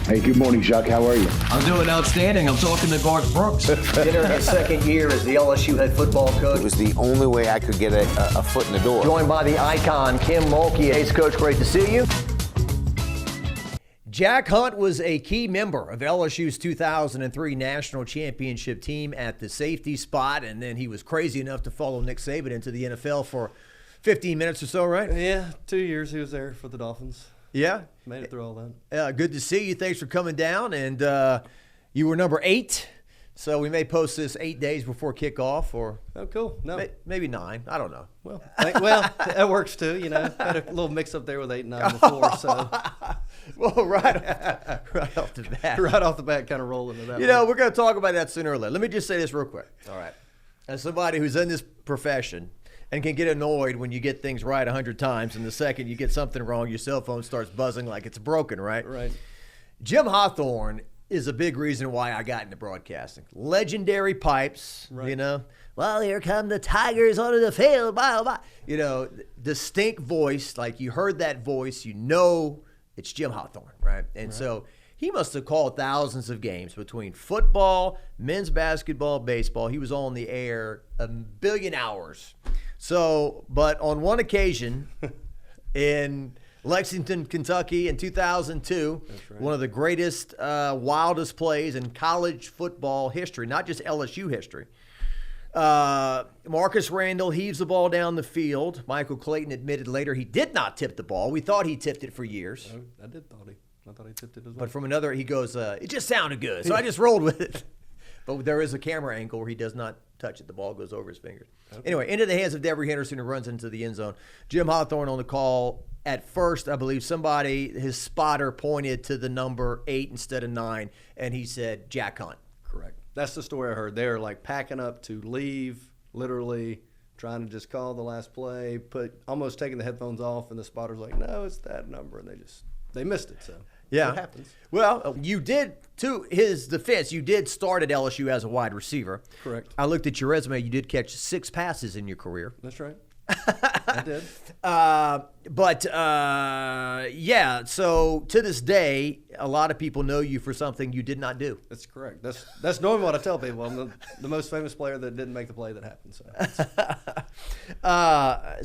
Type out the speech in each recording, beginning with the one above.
Hey, good morning, Jacques. How are you? I'm doing outstanding. I'm talking to Garth Brooks. Entering his second year as the LSU head football coach. It was the only way I could get a foot in the door. Joined by the icon, Kim Mulkey. Hey, Coach, great to see you. Jack Hunt was a key member of LSU's 2003 national championship team at the safety spot, and then he was crazy enough to follow Nick Saban into the NFL for 15 minutes or so, right? Yeah, 2 years he was there for the Dolphins. Yeah. Made it through all that. Good to see you. Thanks for coming down. And you were number 8, so we may post this 8 days before kickoff, or cool. No, maybe 9. I don't know. Well, that works too. You know, had a little mix up there with 8 and 9 before, so. Well, right off the bat. Right off the bat, kind of rolling into that. You know, we're going to talk about that sooner or later. Let me just say this real quick. All right. As somebody who's in this profession and can get annoyed when you get things right 100 times, and the second you get something wrong, your cell phone starts buzzing like it's broken, right? Right. Jim Hawthorne is a big reason why I got into broadcasting. Legendary pipes, right. You know. Well, here come the Tigers onto the field, blah, blah. You know, distinct voice, like you heard that voice, you know it's Jim Hawthorne, right? And so he must have called thousands of games between football, men's basketball, baseball. He was on the air a billion hours. So, but on one occasion in Lexington, Kentucky in 2002, right. One of the greatest, wildest plays in college football history, not just LSU history. Marcus Randall heaves the ball down the field. Michael Clayton admitted later he did not tip the ball. We thought he tipped it for years. I thought he tipped it as well. But from another, he goes, it just sounded good. So I just rolled with it. But there is a camera angle where he does not touch it. The ball goes over his fingers. Okay. Anyway, into the hands of Devery Henderson, who runs into the end zone. Jim Hawthorne on the call. At first, I believe his spotter pointed to the number 8 instead of 9, and he said, Jack Hunt. Correct. That's the story I heard. They're like packing up to leave, literally trying to just call the last play, almost taking the headphones off, and the spotter's like, no, it's that number, and they missed it. So yeah, it happens. Well, you did, to his defense, you did start at LSU as a wide receiver. Correct. I looked at your resume. You did catch 6 passes in your career. That's right. I did. Yeah, so to this day, a lot of people know you for something you did not do. That's correct. That's normally what I tell people. I'm the most famous player that didn't make the play that happened.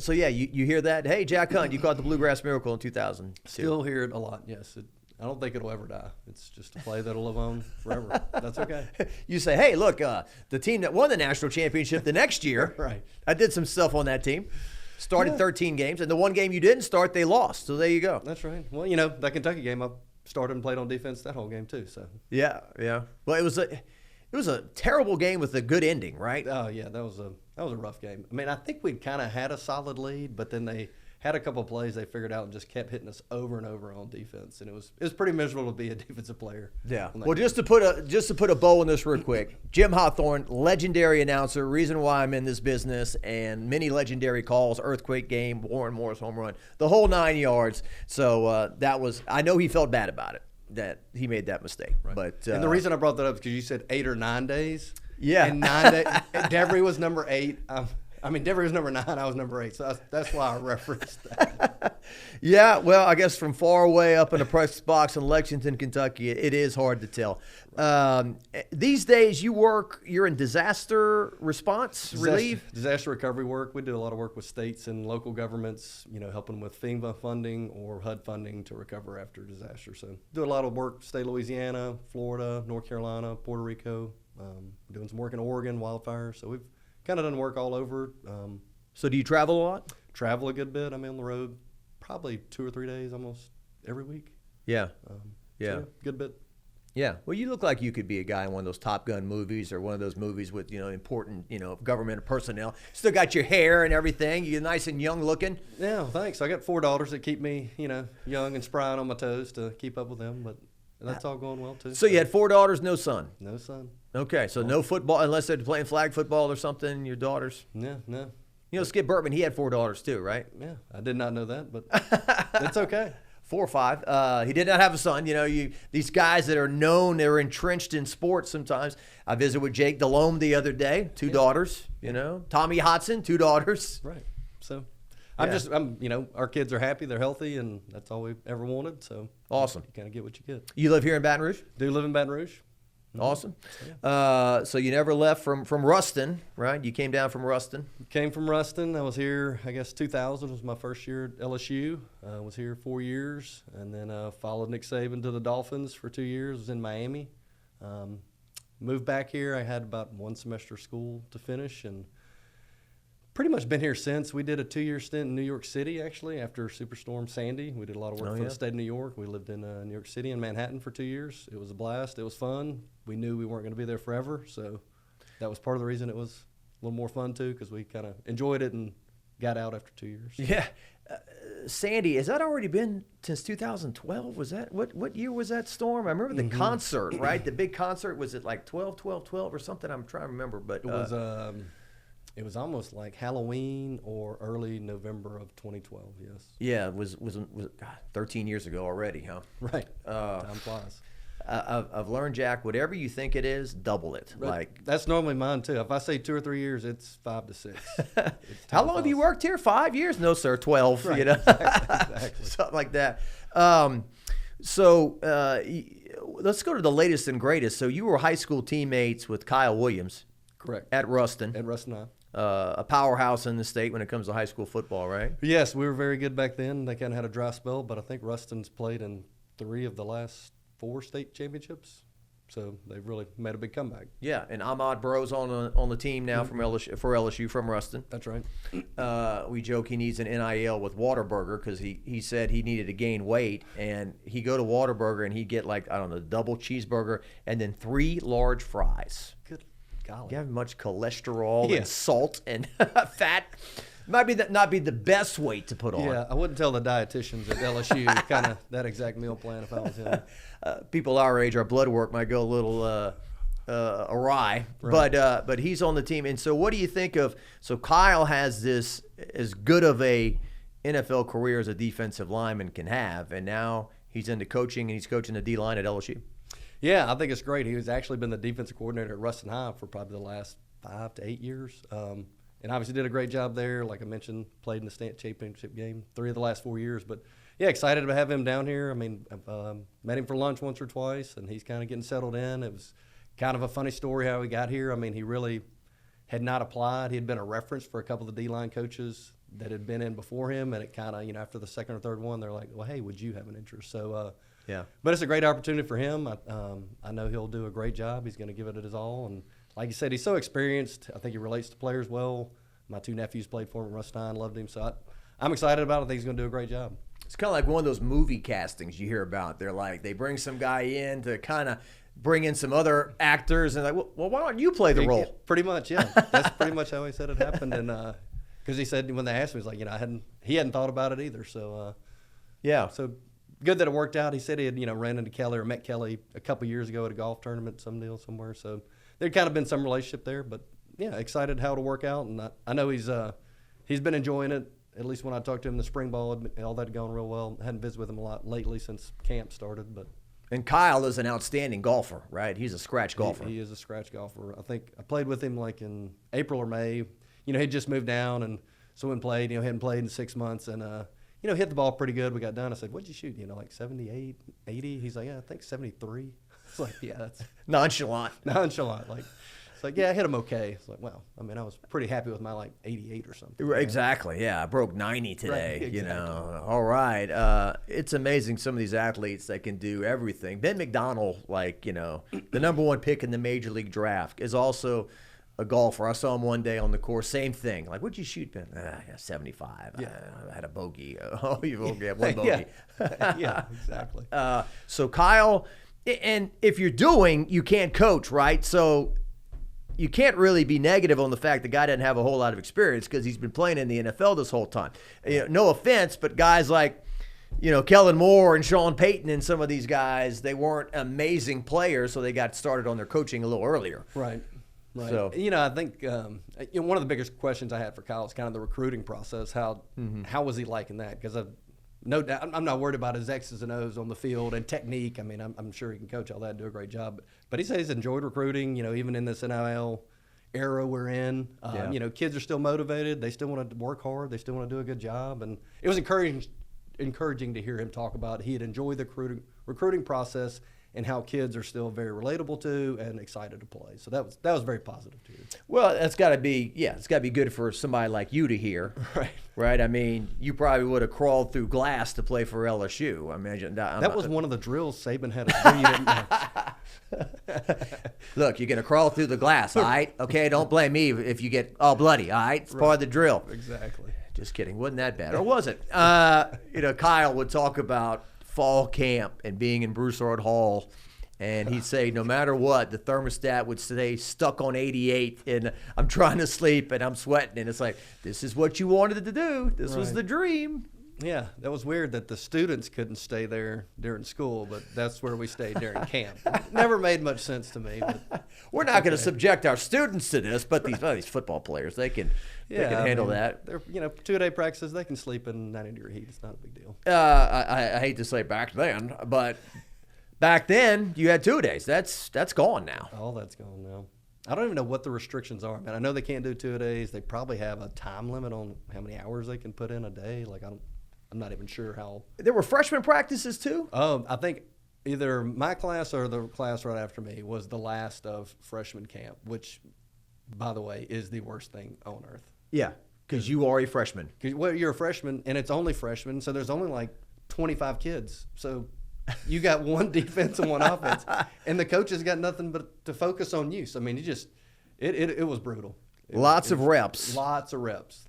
So yeah, you hear that? Hey, Jack Hunt, you caught the Bluegrass Miracle in 2002. Still hear it a lot, yes. I don't think it'll ever die. It's just a play that'll live on forever. That's okay. You say, hey, look, the team that won the national championship the next year, right. I did some stuff on that team. Started 13 games, and the one game you didn't start, they lost. So there you go. That's right. Well, you know, that Kentucky game, I started and played on defense that whole game too. So yeah. Well, it was a terrible game with a good ending, right? Oh yeah, that was a rough game. I mean, I think we'd kind of had a solid lead, but then they had a couple of plays they figured out and just kept hitting us over and over on defense, and it was pretty miserable to be a defensive player. Yeah. Well, just to put a bow on this real quick, Jim Hawthorne, legendary announcer, reason why I'm in this business, and many legendary calls, earthquake game, Warren Morris home run, the whole 9 yards. So I know he felt bad about it, that he made that mistake. Right. But and the reason I brought that up is because you said 8 or 9 days. Yeah. And 9 days. Devery was number 8. Devery was number 9. I was number 8. So that's why I referenced that. Yeah, well, I guess from far away up in the press box in Lexington, Kentucky, it is hard to tell. These days, you're in disaster response, relief? Disaster recovery work. We do a lot of work with states and local governments, you know, helping with FEMA funding or HUD funding to recover after disaster. So do a lot of work, state of Louisiana, Florida, North Carolina, Puerto Rico, doing some work in Oregon, wildfires. So we've kind of done work all over. So do you travel a lot? Travel a good bit. I'm on the road probably 2 or 3 days almost every week. Yeah. So good bit. Yeah. Well, you look like you could be a guy in one of those Top Gun movies or one of those movies with, important, government personnel. Still got your hair and everything. You're nice and young looking. Yeah, well, thanks. I got 4 daughters that keep me, young and spry and on my toes to keep up with them, but that's all going well too. So you had 4 daughters, no son? No son. Okay, so no football, unless they're playing flag football or something, your daughters? Yeah, no. Skip Burtman, he had 4 daughters too, right? Yeah, I did not know that, but that's okay. 4 or 5. He did not have a son. These guys that are known, they're entrenched in sports sometimes. I visited with Jake Delhomme the other day, 2 daughters, Tommy Hodson, 2 daughters. Right. So Our kids are happy, they're healthy, and that's all we ever wanted. So Awesome. you kind of get what you get. You live here in Baton Rouge? Do live in Baton Rouge. Awesome. So you never left from Ruston, right? You came down from Ruston. Came from Ruston. I was here, I guess 2000 was my first year at LSU. Was here 4 years, and then followed Nick Saban to the Dolphins for 2 years. Was in Miami. Moved back here. I had about 1 semester of school to finish, and pretty much been here since. We did a 2-year stint in New York City, actually, after Superstorm Sandy. We did a lot of work for the state of New York. We lived in New York City and Manhattan for 2 years. It was a blast. It was fun. We knew we weren't going to be there forever, so that was part of the reason it was a little more fun, too, because we kind of enjoyed it and got out after 2 years. Yeah. Sandy, has that already been since 2012? Was that what year was that storm? I remember the concert, right? The big concert. Was it like 12 or something? I'm trying to remember, but it was almost like Halloween or early November of 2012. Yes. Yeah, it was God, 13 years ago already, huh? Right. Time flies. I've learned, Jack, whatever you think it is, double it. But like that's normally mine too. If I say 2 or 3 years, it's 5 to 6. How long have you worked here? 5 years? No, sir, 12. Right, you know, exactly. Something like that. Let's go to the latest and greatest. So you were high school teammates with Kyle Williams. Correct. At Ruston. At Ruston High. A powerhouse in the state when it comes to high school football, right? Yes, we were very good back then. They kind of had a dry spell, but I think Ruston's played in 3 of the last 4 state championships. So they've really made a big comeback. Yeah, and Ahmad Burrow's on the team now for LSU from Ruston. That's right. We joke he needs an NIL with Whataburger because he said he needed to gain weight, and he'd go to Whataburger and he'd get double cheeseburger and then 3 large fries. Good golly. You have much cholesterol and salt and fat. Might not be the best weight to put on. Yeah, I wouldn't tell the dietitians at LSU kind of that exact meal plan if I was him. People our age, our blood work might go a little awry, right. But he's on the team. And so what do you think of – so Kyle has this as good of a NFL career as a defensive lineman can have, and now he's into coaching and he's coaching the D-line at LSU. Yeah, I think it's great. He's actually been the defensive coordinator at Ruston High for probably the last 5 to 8 years. And obviously did a great job there. Like I mentioned, played in the state championship game 3 of the last 4 years. But, yeah, excited to have him down here. I mean, I've met him for lunch once or twice, and he's kind of getting settled in. It was kind of a funny story how he got here. I mean, he really had not applied. He had been a reference for a couple of the D-line coaches that had been in before him, and it kind of, after the second or third one, they're like, well, hey, would you have an interest? So, yeah. But it's a great opportunity for him. I know he'll do a great job. He's going to give it his all. And like you said, he's so experienced. I think he relates to players well. My 2 nephews played for him at Ruston, loved him. So I'm excited about it. I think he's going to do a great job. It's kind of like one of those movie castings you hear about. They're like, they bring some guy in to kind of bring in some other actors, and like, well, why don't you play the role? Pretty much, yeah. That's pretty much how he said it happened. And because he said when they asked me, he's like, he hadn't thought about it either. So yeah. So good that it worked out. He said he had ran into Kelly or met Kelly a couple years ago at a golf tournament, some deal somewhere. So there'd kind of been some relationship there, but. Yeah, excited how it'll work out, and I know he's been enjoying it. At least when I talked to him in the spring ball, all that had gone real well. I hadn't visited with him a lot lately since camp started, but. And Kyle is an outstanding golfer, right? He's a scratch golfer. He is a scratch golfer. I think I played with him like in April or May. He'd just moved down, and so when played, hadn't played in 6 months, and hit the ball pretty good. We got done. I said, "What'd you shoot? Like 78, 80?" He's like, "Yeah, I think 73." It's like, yeah, that's nonchalant. Like. Like, yeah, I hit him okay. It's like, well, I mean, I was pretty happy with my 88 or something. Exactly, yeah. I broke 90 today, right, exactly. All right. It's amazing some of these athletes that can do everything. Ben McDonald, the number 1 pick in the Major League draft, is also a golfer. I saw him one day on the course, same thing. Like, what'd you shoot, Ben? 75. Yeah. I had a bogey. Oh, you only have 1 bogey. Yeah, exactly. So Kyle, and if you're doing, you can't coach, right? So you can't really be negative on the fact the guy doesn't have a whole lot of experience because he's been playing in the NFL this whole time. No offense, but guys like, Kellen Moore and Sean Payton and some of these guys, they weren't amazing players, so they got started on their coaching a little earlier. Right. So, I think one of the biggest questions I had for Kyle is kind of the recruiting process. How was he liking that? Because no doubt, I'm not worried about his X's and O's on the field and technique. I mean, I'm sure he can coach all that and do a great job. But he says he's enjoyed recruiting, even in this NIL era we're in. Yeah. You know, kids are still motivated. They still want to work hard. They still want to do a good job. And it was encouraging to hear him talk about he had enjoyed the recruiting process and how kids are still very relatable to and excited to play. So that was very positive to hear. Well, it's got to be good for somebody like you to hear. Right. I mean, you probably would have crawled through glass to play for LSU. I imagine that was one of the drills Saban had us do. You didn't know. Look, you're going to crawl through the glass, all right? Okay, don't blame me if you get all bloody, all right? It's part of the drill. Exactly. Just kidding. Wasn't that bad. Or was it? Kyle would talk about fall camp and being in Bruce Ard Hall, and he'd say no matter what, the thermostat would stay stuck on 88, and I'm trying to sleep, and I'm sweating, and it's like, this is what you wanted to do. This was the dream. Yeah, that was weird that the students couldn't stay there during school, but that's where we stayed during camp. It never made much sense to me. But we're not going to subject our students to this, but these football players, they can handle that. They're 2-day practices. They can sleep in 90-degree heat. It's not a big deal. I hate to say back then, but back then you had 2 days. That's gone now. All that's gone now. I don't even know what the restrictions are, man. I know they can't do 2 days. They probably have a time limit on how many hours they can put in a day. Like I'm not even sure how. There were freshman practices too? I think either my class or the class right after me was the last of freshman camp, which, by the way, is the worst thing on earth. Yeah, because you are a freshman. Well, you're a freshman, and it's only freshmen, so there's only like 25 kids. So you got one defense and one offense, and the coaches got nothing but to focus on you. So, I mean, it was brutal. Lots of reps. Lots of reps.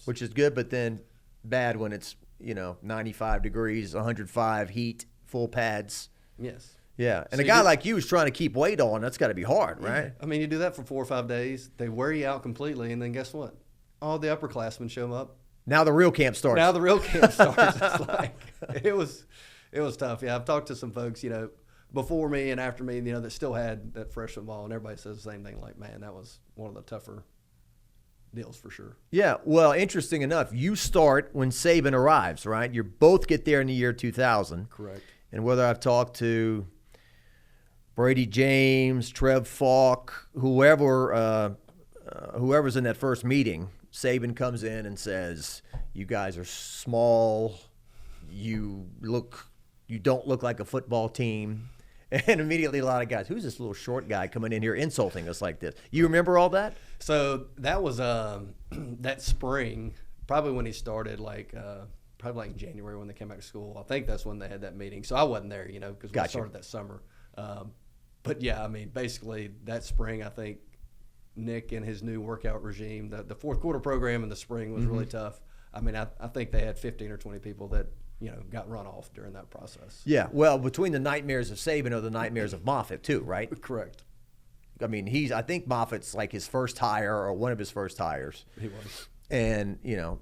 Which is good, but then bad when it's 95 degrees, 105 heat, full pads. Yes. Yeah, and a guy like you is trying to keep weight on. That's got to be hard, right? I mean, you do that for 4 or 5 days. They wear you out completely, and then guess what? All the upperclassmen show up. Now the real camp starts. It's like it was tough. Yeah, I've talked to some folks, before me and after me, that still had that freshman ball, and everybody says the same thing. Like, man, that was one of the tougher deals for sure. Yeah, well, interesting enough, you start when Saban arrives, right? You both get there in the year 2000. Correct. And whether I've talked to Brady James, Trev Falk, whoever's in that first meeting, Saban comes in and says, you guys are small, you don't look like a football team. And immediately a lot of guys, who's this little short guy coming in here insulting us like this? You remember all that? So that was that spring, probably when he started, probably like in January when they came back to school. I think that's when they had that meeting. So I wasn't there, because we started that summer. But yeah, I mean, basically that spring, I think Nick and his new workout regime, the fourth quarter program in the spring was really tough. I mean, I think they had 15 or 20 people that got run off during that process. Yeah, well, between the nightmares of Saban or the nightmares of Moffitt too, right? Correct. I mean, I think Moffitt's like his first hire or one of his first hires. He was. And,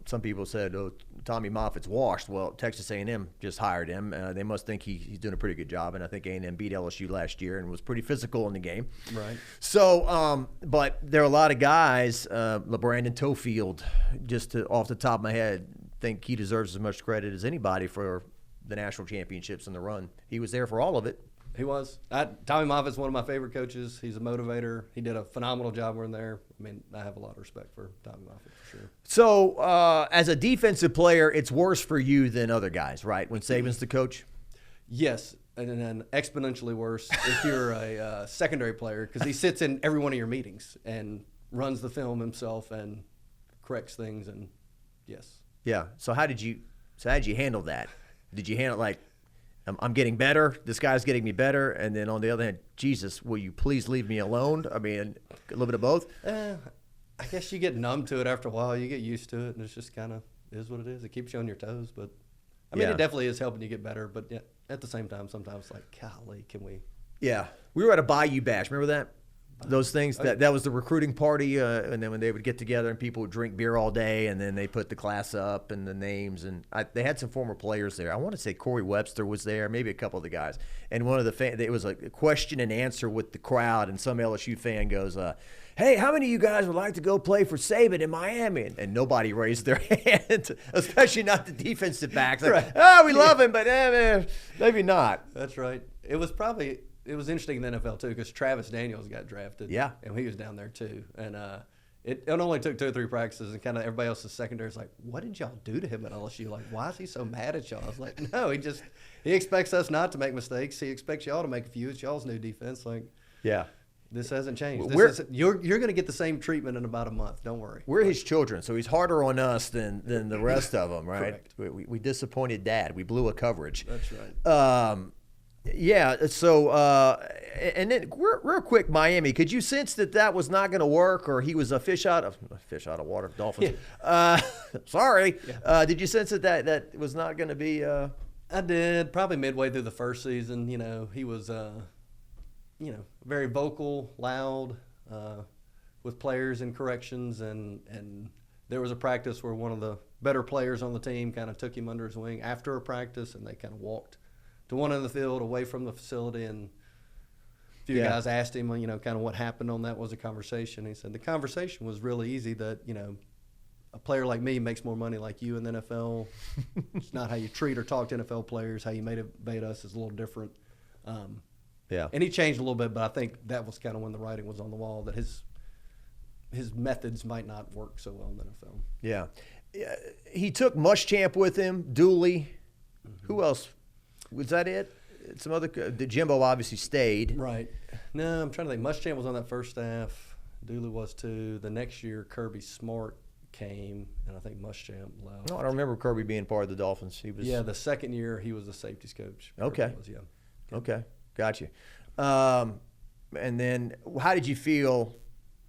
some people said, oh, Tommy Moffitt's washed. Well, Texas A&M just hired him. They must think he's doing a pretty good job. And I think A&M beat LSU last year and was pretty physical in the game. Right. So, but there are a lot of guys, LeBrandon Tofield, just off the top of my head, think he deserves as much credit as anybody for the national championships and the run. He was there for all of it. He was. Tommy Moffitt's one of my favorite coaches. He's a motivator. He did a phenomenal job when there. I mean, I have a lot of respect for Tommy Moffitt for sure. So, as a defensive player, it's worse for you than other guys, right? When Saban's the coach? Yes, and then exponentially worse if you're a secondary player because he sits in every one of your meetings and runs the film himself and corrects things. And yes. Yeah. So how did you handle that? Did you handle it like, I'm getting better, this guy's getting me better, and then on the other hand, Jesus, will you please leave me alone? I mean, a little bit of both? I guess you get numb to it after a while. You get used to it, and it's just kind of is what it is. It keeps you on your toes, but I mean, it definitely is helping you get better. But yeah, at the same time, sometimes like, golly, can we? Yeah, we were at a Bayou Bash. Remember that? Those things that was the recruiting party, and then when they would get together and people would drink beer all day, and then they put the class up and the names, and they had some former players there. I want to say Corey Webster was there, maybe a couple of the guys. And one of it was a question and answer with the crowd, and some LSU fan goes, "Hey, how many of you guys would like to go play for Saban in Miami?" And nobody raised their hand, especially not the defensive backs. Like, right. we love him, but maybe not. That's right. It was probably it was interesting in the NFL too because Travis Daniels got drafted. Yeah. And he was down there too. And it only took 2 or 3 practices, and kind of everybody else's secondary is like, what did y'all do to him at LSU? Like, why is he so mad at y'all? I was like, no, he expects us not to make mistakes. He expects y'all to make a few. It's y'all's new defense. Like, yeah. This hasn't changed. You're going to get the same treatment in about a month. Don't worry. We're his children, so he's harder on us than the rest of them, right? Correct. We disappointed Dad. We blew a coverage. That's right. Yeah. So, and then real quick, Miami. Could you sense that was not going to work, or he was a fish out of water? Dolphins. Yeah. Sorry. Yeah. Did you sense that was not going to be? I did. Probably midway through the first season. He was. Very vocal, loud, with players and corrections, and there was a practice where one of the better players on the team kind of took him under his wing after a practice, and they kind of walked to one end of the field away from the facility, and a few guys asked him, kind of what happened on that. Was a conversation. He said the conversation was really easy, that a player like me makes more money like you in the NFL. It's not how you treat or talk to NFL players. How you motivate us is a little different. Yeah. And he changed a little bit, but I think that was kind of when the writing was on the wall that his methods might not work so well in the NFL. Yeah. He took Muschamp with him, Dooley. Mm-hmm. Who else? Was that it? Some other Jimbo obviously stayed. Right. No, I'm trying to think. Muschamp was on that first staff. Dooley was too. The next year, Kirby Smart came, and I think Muschamp left. No, I don't remember Kirby being part of the Dolphins. He was. Yeah, the second year he was the safeties coach. Okay. Was, yeah. Okay. Got you. And then how did you feel?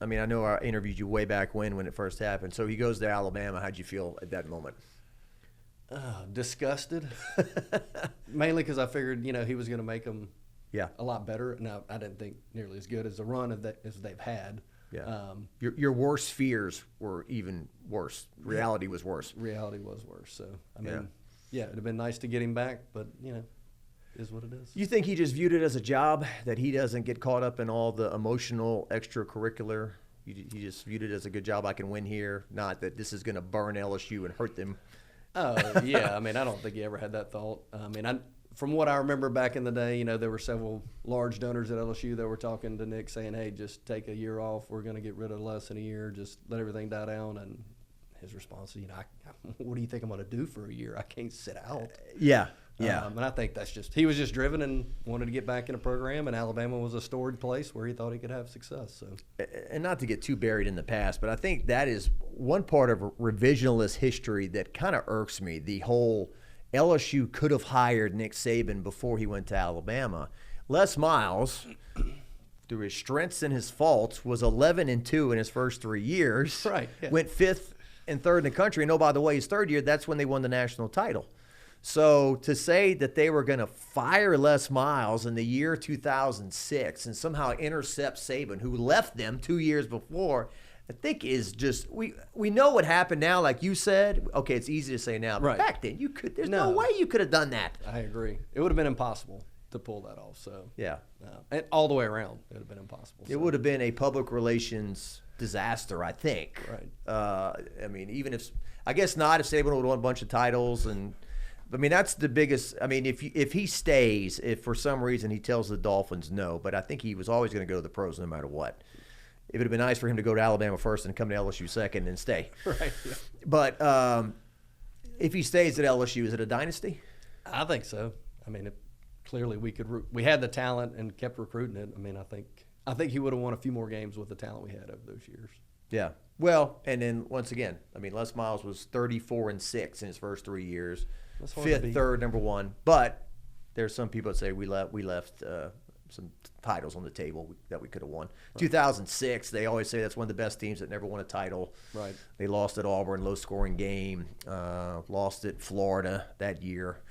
I mean, I know I interviewed you way back when it first happened. So he goes to Alabama. How'd you feel at that moment? Disgusted. Mainly because I figured, he was going to make them a lot better. Now, I didn't think nearly as good as the run as they've had. Yeah. Your worst fears were even worse. Reality was worse. Reality was worse. So, I mean, it'd have been nice to get him back, but, is what it is. You think he just viewed it as a job, that he doesn't get caught up in all the emotional extracurricular? He just viewed it as a good job. I can win here, not that this is going to burn LSU and hurt them. Oh, yeah. I mean, I don't think he ever had that thought. I mean, from what I remember back in the day, there were several large donors at LSU that were talking to Nick saying, hey, just take a year off. We're going to get rid of less than a year. Just let everything die down. And his response is, what do you think I'm going to do for a year? I can't sit out. Yeah. Yeah. And I think that's he was just driven and wanted to get back in a program, and Alabama was a storied place where he thought he could have success. So, and not to get too buried in the past, but I think that is one part of revisionist history that kind of irks me. The whole LSU could have hired Nick Saban before he went to Alabama. Les Miles, through his strengths and his faults, was 11-2 in his first 3 years. Right. Yeah. Went 5th and 3rd in the country. And oh, by the way, his 3rd year, that's when they won the national title. So to say that they were going to fire Les Miles in the year 2006 and somehow intercept Saban, who left them 2 years before, I think is just we know what happened now. Like you said, okay, it's easy to say now, but back then you could. There's no way you could have done that. I agree. It would have been impossible to pull that off. So yeah, and all the way around, it would have been impossible. It would have been a public relations disaster, I think. Right. I mean, even if I guess not, if Saban would have won a bunch of titles and. I mean, that's the biggest. I mean, if he stays, if for some reason he tells the Dolphins no, but I think he was always going to go to the pros no matter what. It would have been nice for him to go to Alabama first and come to LSU second and stay. Right. Yeah. But if he stays at LSU, is it a dynasty? I think so. I mean, clearly we had the talent and kept recruiting it. I mean, I think he would have won a few more games with the talent we had over those years. Yeah. Well, and then once again, I mean, Les Miles was 34-6 in his first 3 years. 5th, 3rd, number 1. But there's some people that say we left some titles on the table that we could have won. Right. 2006, they always say that's one of the best teams that never won a title. Right. They lost at Auburn, low-scoring game. Lost at Florida that year.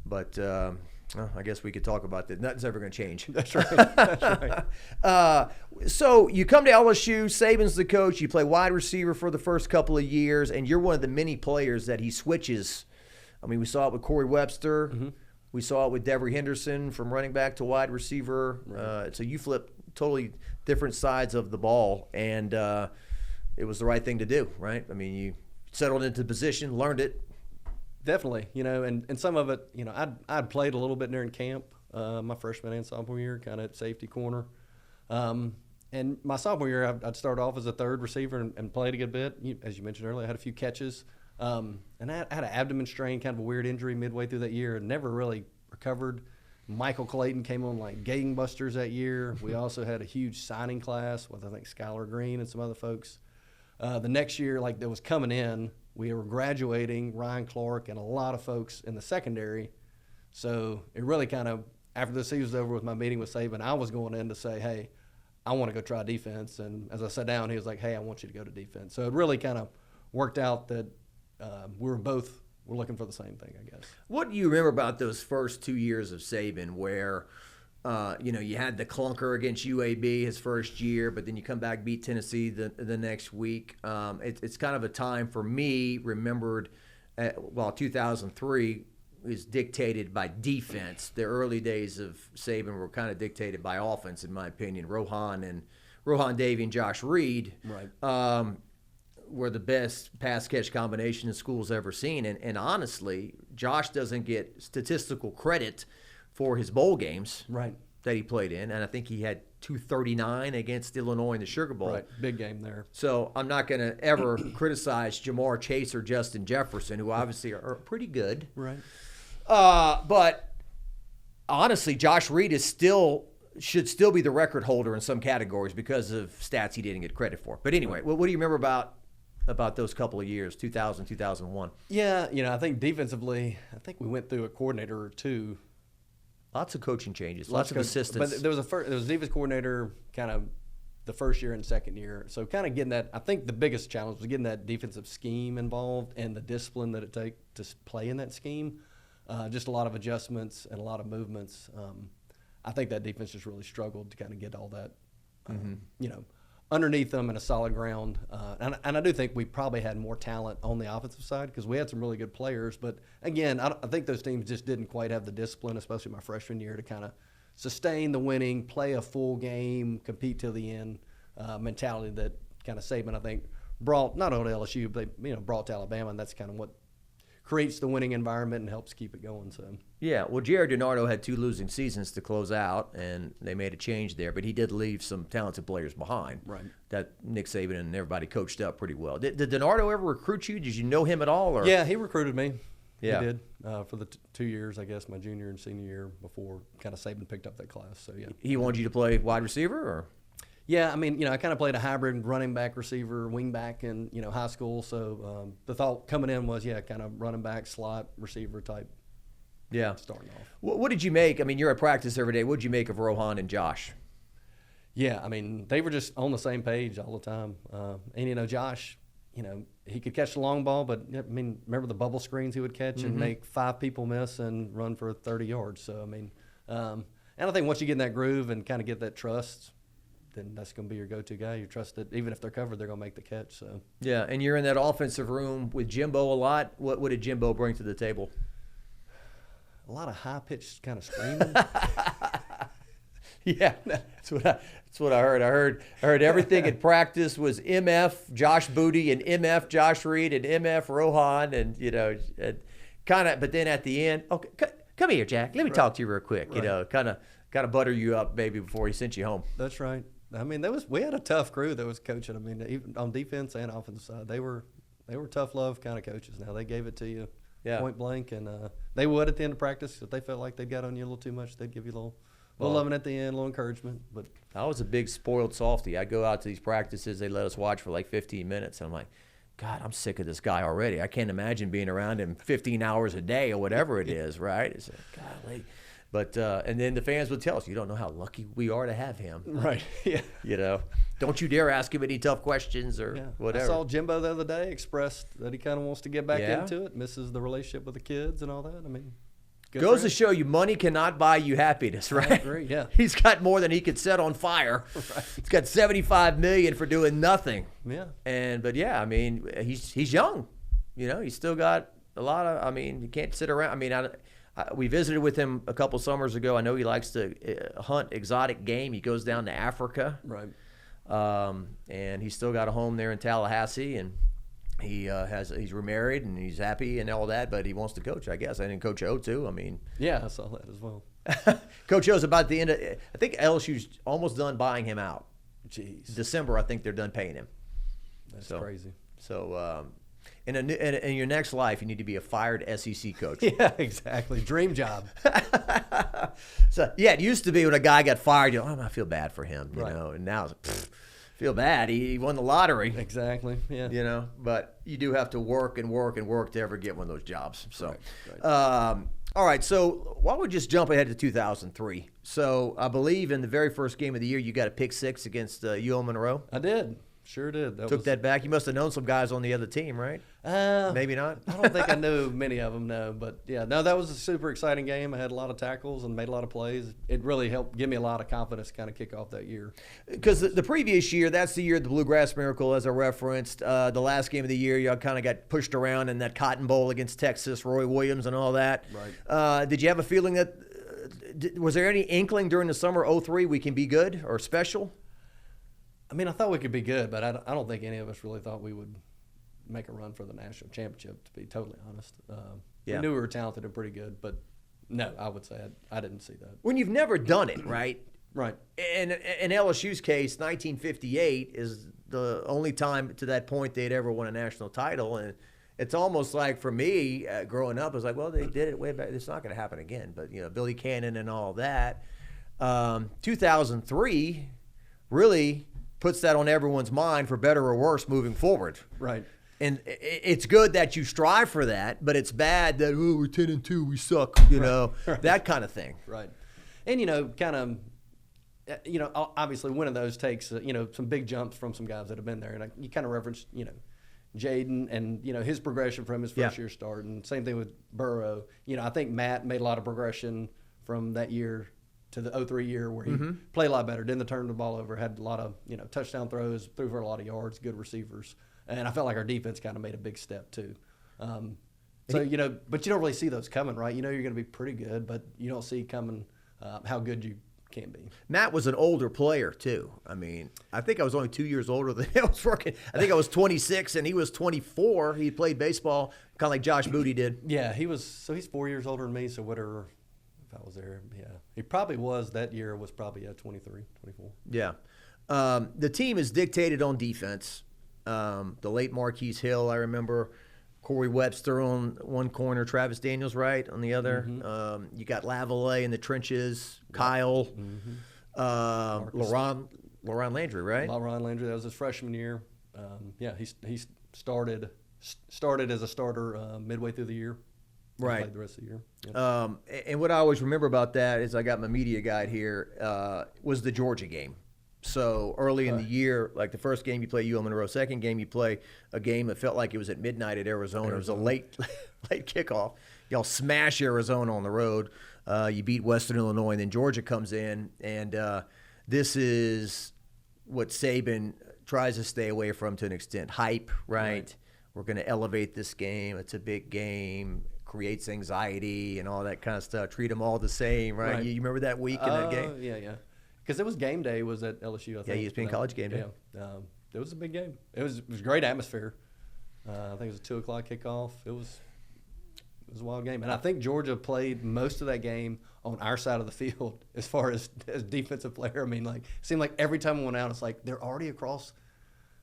But I guess we could talk about that. Nothing's ever going to change. That's right. That's right. So you come to LSU, Saban's the coach. You play wide receiver for the first couple of years, and you're one of the many players that he switches. I mean, we saw it with Corey Webster. Mm-hmm. We saw it with Devery Henderson from running back to wide receiver. Right. So you flip totally different sides of the ball, and it was the right thing to do, right? I mean, you settled into the position, learned it. Definitely, and some of it, I'd played a little bit during camp, my freshman and sophomore year, kind of at safety corner. And my sophomore year, I'd start off as a third receiver and played a good bit. As you mentioned earlier, I had a few catches. And I had an abdomen strain, kind of a weird injury midway through that year, and never really recovered. Michael Clayton came on like gangbusters that year. We also had a huge signing class with, I think, Skylar Green and some other folks. The next year, like that was coming in, we were graduating, Ryan Clark and a lot of folks in the secondary. So it really kind of, after the season was over with my meeting with Saban, I was going in to say, hey, I want to go try defense. And as I sat down, he was like, hey, I want you to go to defense. So it really kind of worked out that we're looking for the same thing, I guess. What do you remember about those first 2 years of Saban where, you had the clunker against UAB his first year, but then you come back, beat Tennessee the next week. It's kind of a time for me, remembered, 2003 is dictated by defense. The early days of Saban were kind of dictated by offense, in my opinion. Rohan Davey and Josh Reed were the best pass-catch combination the school's ever seen. And honestly, Josh doesn't get statistical credit for his bowl games that he played in. And I think he had 239 against Illinois in the Sugar Bowl. Right, big game there. So I'm not going to ever criticize Jamar Chase or Justin Jefferson, who obviously are pretty good. Right. But honestly, Josh Reed should still be the record holder in some categories because of stats he didn't get credit for. But anyway, what do you remember about those couple of years, 2000, 2001? Yeah, I think defensively, we went through a coordinator or two. Lots of coaching changes, lots of assistants. But there was a defense coordinator kind of the first year and second year. So kind of getting that, I think the biggest challenge was getting that defensive scheme involved and the discipline that it takes to play in that scheme. Just a lot of adjustments and a lot of movements. I think that defense just really struggled to kind of get all that, underneath them in a solid ground. And I do think we probably had more talent on the offensive side because we had some really good players. But, again, I think those teams just didn't quite have the discipline, especially my freshman year, to kind of sustain the winning, play a full game, compete till the end mentality that kind of Saban, I think, brought not only LSU, but brought to Alabama, and that's kind of what creates the winning environment and helps keep it going. So yeah, well, Jared DiNardo had 2 losing seasons to close out, and they made a change there, but he did leave some talented players behind. Right. That Nick Saban and everybody coached up pretty well. Did DiNardo ever recruit you? Did you know him at all? Or? Yeah, he recruited me. Yeah. He did for the 2 years, I guess, my junior and senior year before kind of Saban picked up that class. So yeah, he wanted you to play wide receiver, or? Yeah, I mean, I kind of played a hybrid running back, receiver, wing back in, high school. So the thought coming in was, kind of running back, slot, receiver type. Yeah. Starting off. What did you make? I mean, you're at practice every day. What did you make of Rohan and Josh? Yeah, I mean, they were just on the same page all the time. And, Josh, he could catch the long ball, but, I mean, remember the bubble screens he would catch and make 5 people miss and run for 30 yards. So, I mean, and I think once you get in that groove and kind of get that trust, then that's going to be your go-to guy. You trust that even if they're covered, they're going to make the catch. So yeah, and you're in that offensive room with Jimbo a lot. What did Jimbo bring to the table? A lot of high-pitched kind of screaming. Yeah, that's what I heard. I heard everything in practice was MF Josh Booty and MF Josh Reed and MF Rohan and kind of. But then at the end, okay, come here, Jack. Let me talk to you real quick. Right. Kind of butter you up maybe before he sent you home. That's right. I mean, we had a tough crew that was coaching. I mean, even on defense and offensive side, they were tough love kind of coaches. Now they gave it to you point blank, and they would at the end of practice if they felt like they got on you a little too much, they'd give you a little loving at the end, a little encouragement. But I was a big spoiled softy. I go out to these practices, they let us watch for like 15 minutes, and I'm like, God, I'm sick of this guy already. I can't imagine being around him 15 hours a day or whatever it is, right? It's like, golly. But and then the fans would tell us, you don't know how lucky we are to have him. Right. Yeah. Don't you dare ask him any tough questions or whatever. I saw Jimbo the other day expressed that he kind of wants to get back into it, misses the relationship with the kids and all that. I mean, goes to show you money cannot buy you happidness, right? I agree, yeah. He's got more than he could set on fire. Right. He's got $75 million for doing nothing. Yeah. But I mean, he's young. He's still got a lot of. I mean, you can't sit around. I mean, we visited with him a couple summers ago. I know he likes to hunt exotic game. He goes down to Africa. Right. And he's still got a home there in Tallahassee, and he's remarried and he's happy and all that, but he wants to coach, I guess. I didn't coach O too. I mean, yeah, I saw that as well. Coach O's about the end of, I think LSU's almost done buying him out. Jeez, December, I think they're done paying him. that's crazy. So, in your next life, you need to be a fired SEC coach. Yeah, exactly. Dream job. So, yeah, it used to be when a guy got fired, you know, I feel bad for him, you Right. know, and now it's feel bad. He won the lottery. Exactly. Yeah. You know, but you do have to work and work and work to ever get one of those jobs. So, Right. All right. So why don't we just jump ahead to 2003? So I believe in the very first game of the year, you got a pick six against UL Monroe. I did. Sure did. Took that back. You must have known some guys on the other team, right? Maybe not. I don't think I knew many of them, no. But, yeah, no, that was a super exciting game. I had a lot of tackles and made a lot of plays. It really helped give me a lot of confidence to kind of kick off that year. Because the previous year, that's the year the Bluegrass Miracle, as I referenced. The last game of the year, y'all kind of got pushed around in that Cotton Bowl against Texas, Roy Williams and all that. Right. Did you have a feeling that was there any inkling during the summer 03 we can be good or special? I mean, I thought we could be good, but I don't think any of us really thought we would make a run for the national championship, to be totally honest. Yeah. We knew we were talented and pretty good, but no, I would say I didn't see that. When you've never done it, right? Right. In LSU's case, 1958 is the only time to that point they'd ever won a national title. And it's almost like for me, growing up, I was like, well, they did it way back. It's not going to happen again. But, you know, Billy Cannon and all that. 2003 really puts that on everyone's mind for better or worse moving forward. Right. And it's good that you strive for that, but it's bad that, oh, we're 10-2, we suck, you know, that kind of thing. Right. And, you know, kind of, you know, obviously one of those takes, you know, some big jumps from some guys that have been there. And you kind of referenced, you know, Jaden and, you know, his progression from his first year start. And same thing with Burrow. You know, I think Matt made a lot of progression from that year to the 03 year where he played a lot better, didn't turn the ball over, had a lot of, you know, touchdown throws, threw for a lot of yards, good receivers. And I felt like our defense kind of made a big step too. So, you know, but you don't really see those coming, right? You know you're going to be pretty good, but you don't see coming how good you can be. Matt was an older player too. I mean, I think I was only 2 years older than him. I was working. I think I was 26 and he was 24. He played baseball kind of like Josh Booty did. Yeah, he's 4 years older than me, so whatever. If I was there, yeah. He probably was that year, was probably 23, 24. Yeah. The team is dictated on defense. The late Marquise Hill, I remember. Corey Webster on one corner, Travis Daniels right on the other. You got Lavallee in the trenches, Kyle, Laron Landry, right? Laron Landry, that was his freshman year. Yeah, he started as a starter midway through the year. Right. Played the rest of the year. Yeah. And what I always remember about that is I got my media guide here, was the Georgia game. So early in the year, like the first game you play UL Monroe, second game you play a game that felt like it was at midnight at Arizona. It was a late kickoff. Y'all smash Arizona on the road. You beat Western Illinois, and then Georgia comes in, and this is what Saban tries to stay away from to an extent. Hype, right? We're going to elevate this game. It's a big game. Creates anxiety and all that kind of stuff. Treat them all the same, right? You remember that week in that game? Yeah. Because it was game day was at LSU, I think. Yeah, ESPN College game day. Yeah, it was a big game. It was a great atmosphere. I think it was a 2 o'clock kickoff. It was a wild game. And I think Georgia played most of that game on our side of the field as far as defensive player. I mean, like, it seemed like every time we went out, it's like they're already across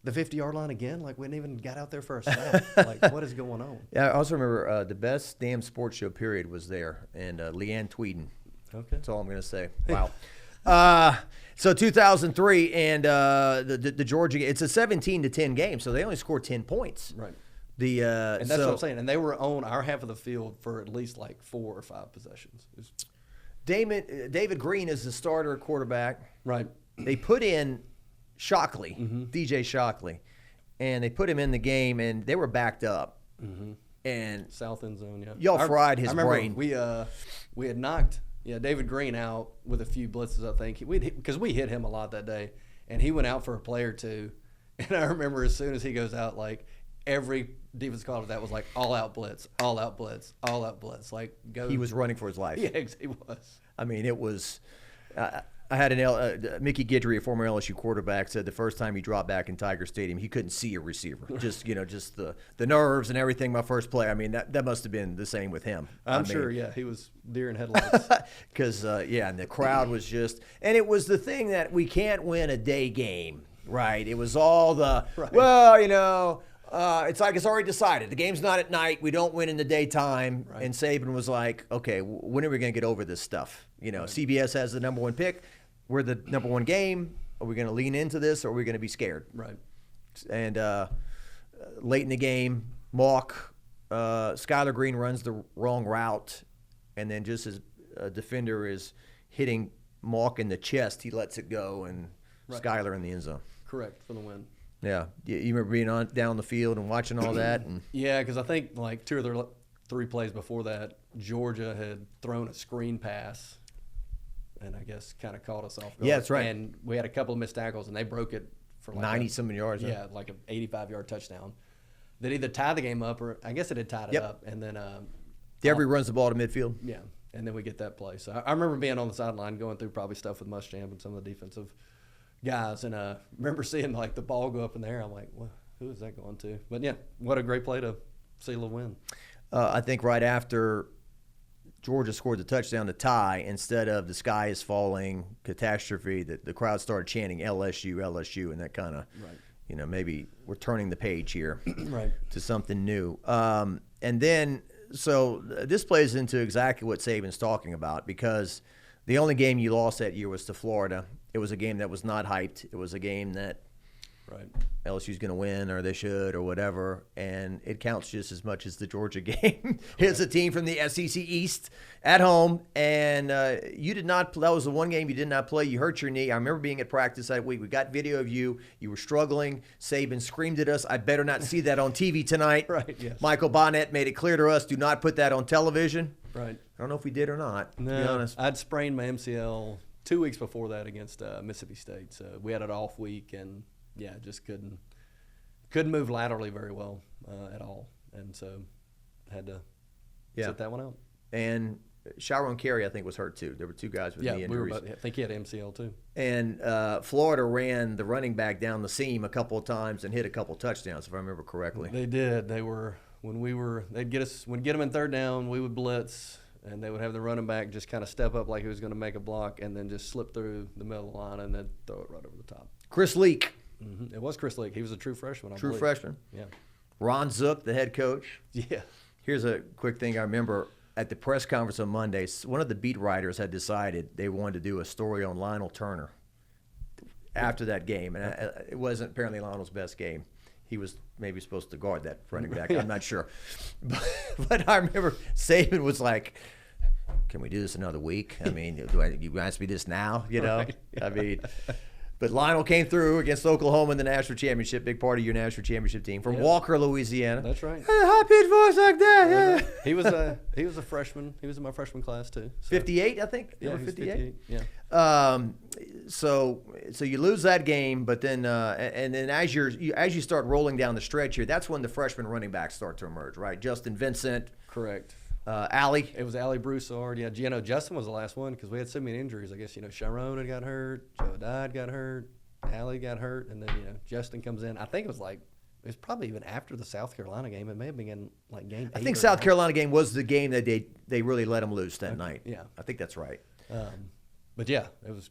the 50-yard line again. Like, we hadn't even got out there for a snap. Like, what is going on? Yeah, I also remember the best damn sports show period was there, and Leanne Tweeden. Okay. That's all I'm going to say. Wow. So 2003 and the Georgia game, it's a 17-10 game, so they only scored 10 points. Right. And that's what I'm saying. And they were on our half of the field for at least like 4 or 5 possessions. David Green is the starter quarterback. Right. They put in Shockley, DJ Shockley, and they put him in the game, and they were backed up. And South end zone, yeah. Y'all fried his brain. We had knocked David Green out with a few blitzes, I think. Because we hit him a lot that day, and he went out for a play or two. And I remember as soon as he goes out, like every defense call of that was like all out blitz, all out blitz, all out blitz. Like go. He was running for his life. Yeah, he was. I mean, it was. I had Mickey Guidry, a former LSU quarterback, said the first time he dropped back in Tiger Stadium, he couldn't see a receiver. Just the nerves and everything. My first play, I mean, that must have been the same with him. I'm sure, yeah, he was deer in headlights. Because and the crowd was just, and it was the thing that we can't win a day game, right? It was all the it's like it's already decided. The game's not at night. We don't win in the daytime. Right. And Saban was like, okay, when are we going to get over this stuff? CBS has the number one pick. We're the number one game. Are we going to lean into this, or are we going to be scared? Right. And late in the game, Skylar Green runs the wrong route, and then just as a defender is hitting Mock in the chest, he lets it go, and Skylar in the end zone. Correct, for the win. Yeah. You remember being down the field and watching all that? And yeah, because I think like 2 or 3 plays before that, Georgia had thrown a screen pass and I guess kind of caught us off guard. Yeah, that's right. And we had a couple of missed tackles, and they broke it for like 90-something yards. Yeah, like an 85-yard touchdown. That either tied the game up, or I guess it had tied it up. And then Devery runs the ball to midfield. Yeah, and then we get that play. So I remember being on the sideline going through probably stuff with Muschamp and some of the defensive guys, and remember seeing like the ball go up in the air. I'm like, well, who is that going to? But yeah, what a great play to seal a win. I think right after Georgia scored the touchdown to tie, instead of the sky is falling catastrophe, that the crowd started chanting LSU, LSU, and that kind of, maybe we're turning the page here to something new. And then, so this plays into exactly what Saban's talking about, because the only game you lost that year was to Florida. It was a game that was not hyped. It was a game that LSU's going to win, or they should, or whatever, and it counts just as much as the Georgia game. Here's a team from the SEC East at home, and you did not. That was the one game you did not play. You hurt your knee. I remember being at practice that week. We got video of you. You were struggling. Saban screamed at us, "I better not see that on TV tonight." Right. Yes. Michael Bonnet made it clear to us, "Do not put that on television." Right. I don't know if we did or not. To no, be honest, I'd sprained my MCL 2 weeks before that against Mississippi State, so we had an off week, and yeah, just couldn't move laterally very well at all, and so had to sit that one out. And Sharon Carey, I think, was hurt too. There were 2 guys with knee injuries. I think he had MCL too. And Florida ran the running back down the seam a couple of times and hit a couple of touchdowns, if I remember correctly. They did. They'd get them in third down. We would blitz, and they would have the running back just kind of step up like he was going to make a block, and then just slip through the middle of the line and then throw it right over the top. Chris Leak. Mm-hmm. It was Chris Leak. He was a true freshman. True freshman. Yeah. Ron Zook, the head coach. Yeah. Here's a quick thing I remember at the press conference on Monday. One of the beat writers had decided they wanted to do a story on Lionel Turner after that game, and it wasn't apparently Lionel's best game. He was maybe supposed to guard that running back. I'm not sure, but I remember Saban was like, "Can we do this another week? I mean, you ask me this now? Right. I mean." But Lionel came through against Oklahoma in the national championship, big part of your national championship team, from Walker, Louisiana. That's right. High-pitched voice like that, yeah. He was a freshman. He was in my freshman class too. So. 58, I think. Yeah, Number 58. Yeah. So you lose that game, but then and then as you start rolling down the stretch here, that's when the freshman running backs start to emerge, right? Justin Vincent. Correct. Allie. It was Allie Broussard. Yeah, Justin was the last one because we had so many injuries. I guess, Sharon had got hurt, Joe Dodd got hurt, Allie got hurt, and then, Justin comes in. I think it was probably even after the South Carolina game. It may have been in, like, game 8. I think South Carolina game was the game that they really let him loose that night. Yeah. I think that's right. But, yeah, it was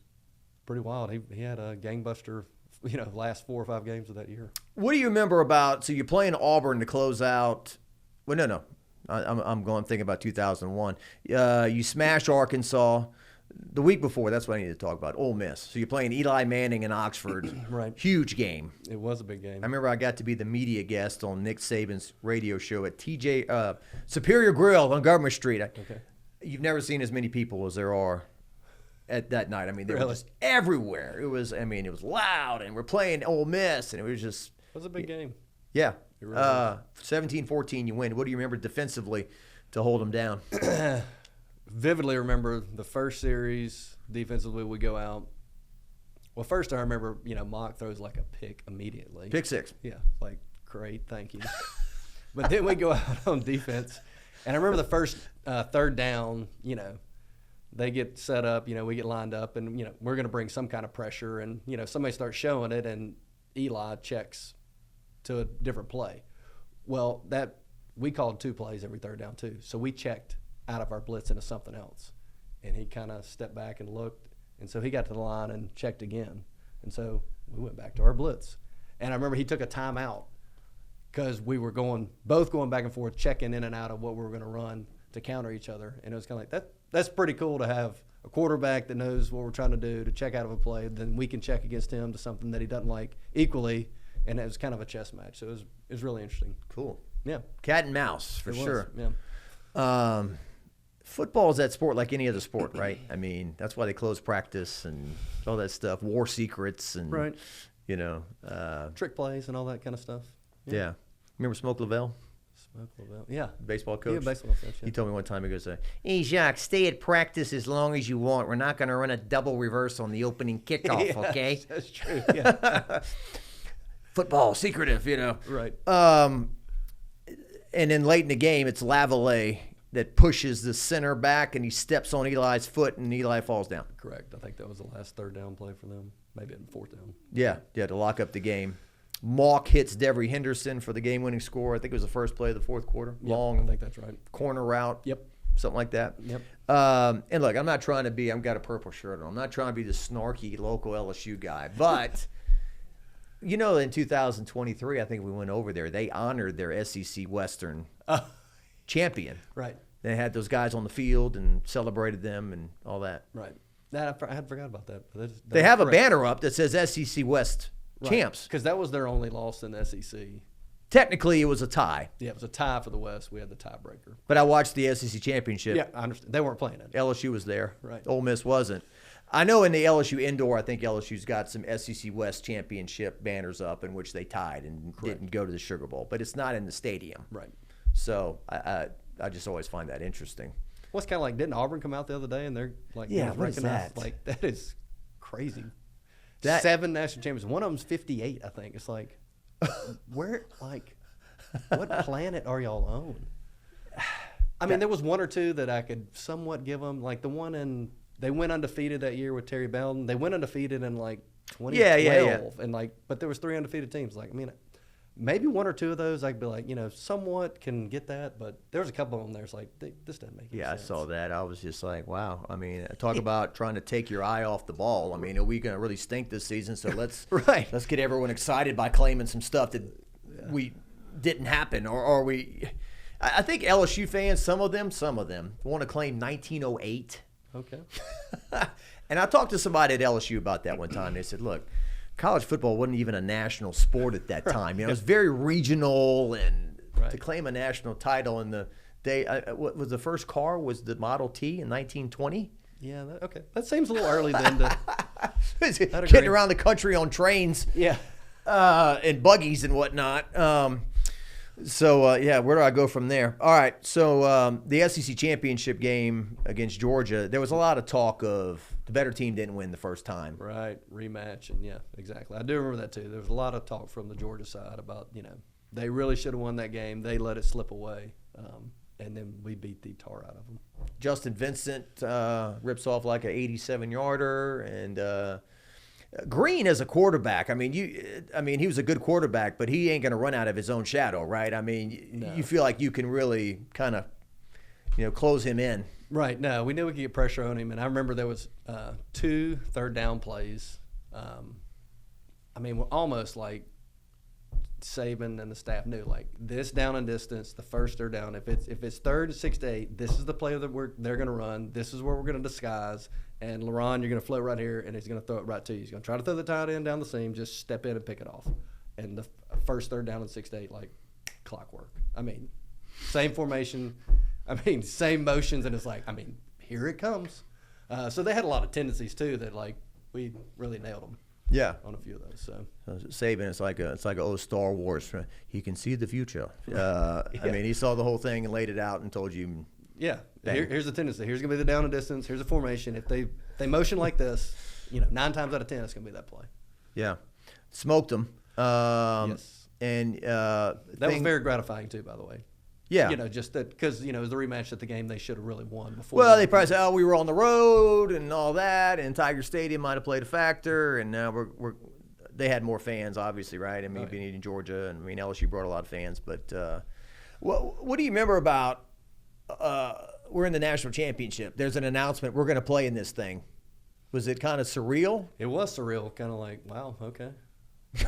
pretty wild. He had a gangbuster, last 4 or 5 games of that year. What do you remember about – so you're playing Auburn to close out – well, no. I'm thinking about 2001. You smash Arkansas the week before. That's what I need to talk about. Ole Miss. So you're playing Eli Manning in Oxford. Right. Huge game. It was a big game. I remember I got to be the media guest on Nick Saban's radio show at Superior Grill on Government Street. Okay. You've never seen as many people as there are at that night. I mean, they were just everywhere. It was loud, and we're playing Ole Miss, and it was just. It was a big game. Yeah. 17-14 you win. What do you remember defensively to hold them down? Vividly remember the first series defensively we go out. Well, first I remember, Mock throws like a pick immediately. Pick 6. Yeah, like, great, thank you. But then we go out on defense. And I remember the first third down, they get set up, we get lined up, and, we're going to bring some kind of pressure. And, somebody starts showing it, and Eli checks to a different play. Well, we called 2 plays every third down, too. So we checked out of our blitz into something else. And he kind of stepped back and looked. And so he got to the line and checked again. And so we went back to our blitz. And I remember he took a timeout because we were both going back and forth, checking in and out of what we were going to run to counter each other. And it was kind of like, that's pretty cool to have a quarterback that knows what we're trying to do to check out of a play. Then we can check against him to something that he doesn't like equally. And it was kind of a chess match. So it was really interesting. Cool. Yeah. Cat and mouse, for sure. Yeah. Football is that sport like any other sport, right? I mean, that's why they close practice and all that stuff, war secrets and, right. Trick plays and all that kind of stuff. Yeah. Remember Smoke Lavelle? Yeah. Baseball coach? Yeah, baseball coach. Yeah. He told me one time, he goes, hey, Jacques, stay at practice as long as you want. We're not going to run a double reverse on the opening kickoff, okay? That's true, yeah. Football, secretive, Right. And then late in the game, it's Lavallee that pushes the center back, and he steps on Eli's foot, and Eli falls down. Correct. I think that was the last third down play for them. Maybe in 4th down. Yeah, to lock up the game. Mock hits Devery Henderson for the game-winning score. I think it was the first play of the 4th quarter. Yep, Long, I think that's right. Corner route. Yep. Something like that. Yep. And look, I'm not trying to be, I've got a purple shirt on. I'm not trying to be the snarky local LSU guy. But, in 2023, I think we went over there. They honored their SEC Western champion. Right. They had those guys on the field and celebrated them and all that. Right. I had forgot about that. But they have a banner up that says SEC West champs. Because that was their only loss in the SEC. Technically, it was a tie. Yeah, it was a tie for the West. We had the tiebreaker. But I watched the SEC championship. Yeah, I understand. They weren't playing it. LSU was there. Right. Ole Miss wasn't. I know in the LSU indoor, I think LSU's got some SEC West championship banners up in which they tied and didn't go to the Sugar Bowl. But it's not in the stadium. Right. So I just always find that interesting. Well, it's kind of like, didn't Auburn come out the other day and they're like, what is that? Like, that is crazy. That 7 national champions. One of them's 58, I think. It's like, what planet are y'all on? I mean, there was 1 or 2 that I could somewhat give them. Like the one they went undefeated that year with Terry Belton. They went undefeated in like 2012. Yeah. And but there was 3 undefeated teams. Like, I mean, maybe 1 or 2 of those I'd be like, somewhat can get that, but there's a couple of them there's like, this doesn't make any sense. I saw that. I was just like, wow. I mean, talk about trying to take your eye off the ball. I mean, are we going to really stink this season? So let's let's get everyone excited by claiming some stuff that we didn't happen, or are we? I think LSU fans, some of them want to claim 1908. Okay. And I talked to somebody at LSU about that one time. They said, look, college football wasn't even a national sport at that time. It was very regional, and to claim a national title in the day, what was the first car was the Model T in 1920? Yeah, okay. That seems a little early then to getting around the country on trains. Yeah. And buggies and whatnot. So where do I go from there? All right, so the SEC championship game against Georgia, there was a lot of talk of the better team didn't win the first time. Right, rematch, and yeah, exactly. I do remember that too. There was a lot of talk from the Georgia side about, they really should have won that game. They let it slip away, and then we beat the tar out of them. Justin Vincent rips off like an 87-yarder, and Green as a quarterback. I mean, he was a good quarterback, but he ain't going to run out of his own shadow, right? I mean, you feel like you can really kind of, close him in. Right. No, we knew we could get pressure on him, and I remember there was 2 third down plays. We're almost like Saban and the staff knew, like, this down and distance, the first third down. If it's 3rd and 6 to 8, this is the play that they're going to run. This is where we're going to disguise. And LaRon, you're going to float right here, and he's going to throw it right to you. He's going to try to throw the tight end down the seam, just step in and pick it off. And the first third down and 6 to 8, like clockwork. I mean, same formation. I mean, same motions, and it's like, here it comes. So they had a lot of tendencies too that like we really nailed them. Yeah, on a few of those. So Saban, it's like an old Star Wars. He can see the future. Yeah. I mean, he saw the whole thing and laid it out and told you. Yeah, here's the tendency. Here's gonna be the down and distance. Here's a formation. If they motion like this, 9 times out of 10, it's gonna be that play. Yeah, smoked them. Yes, and that was very gratifying too, by the way. Yeah. You know, just that because, you know, it was the rematch at the game they should have really won before. Well, they probably say, oh, we were on the road and all that, and Tiger Stadium might have played a factor, and now they had more fans, obviously, right? I mean, being in Georgia, and I mean, LSU brought a lot of fans. But what do you remember about we're in the national championship? There's an announcement, we're going to play in this thing. Was it kind of surreal? It was surreal, kind of like, wow, okay.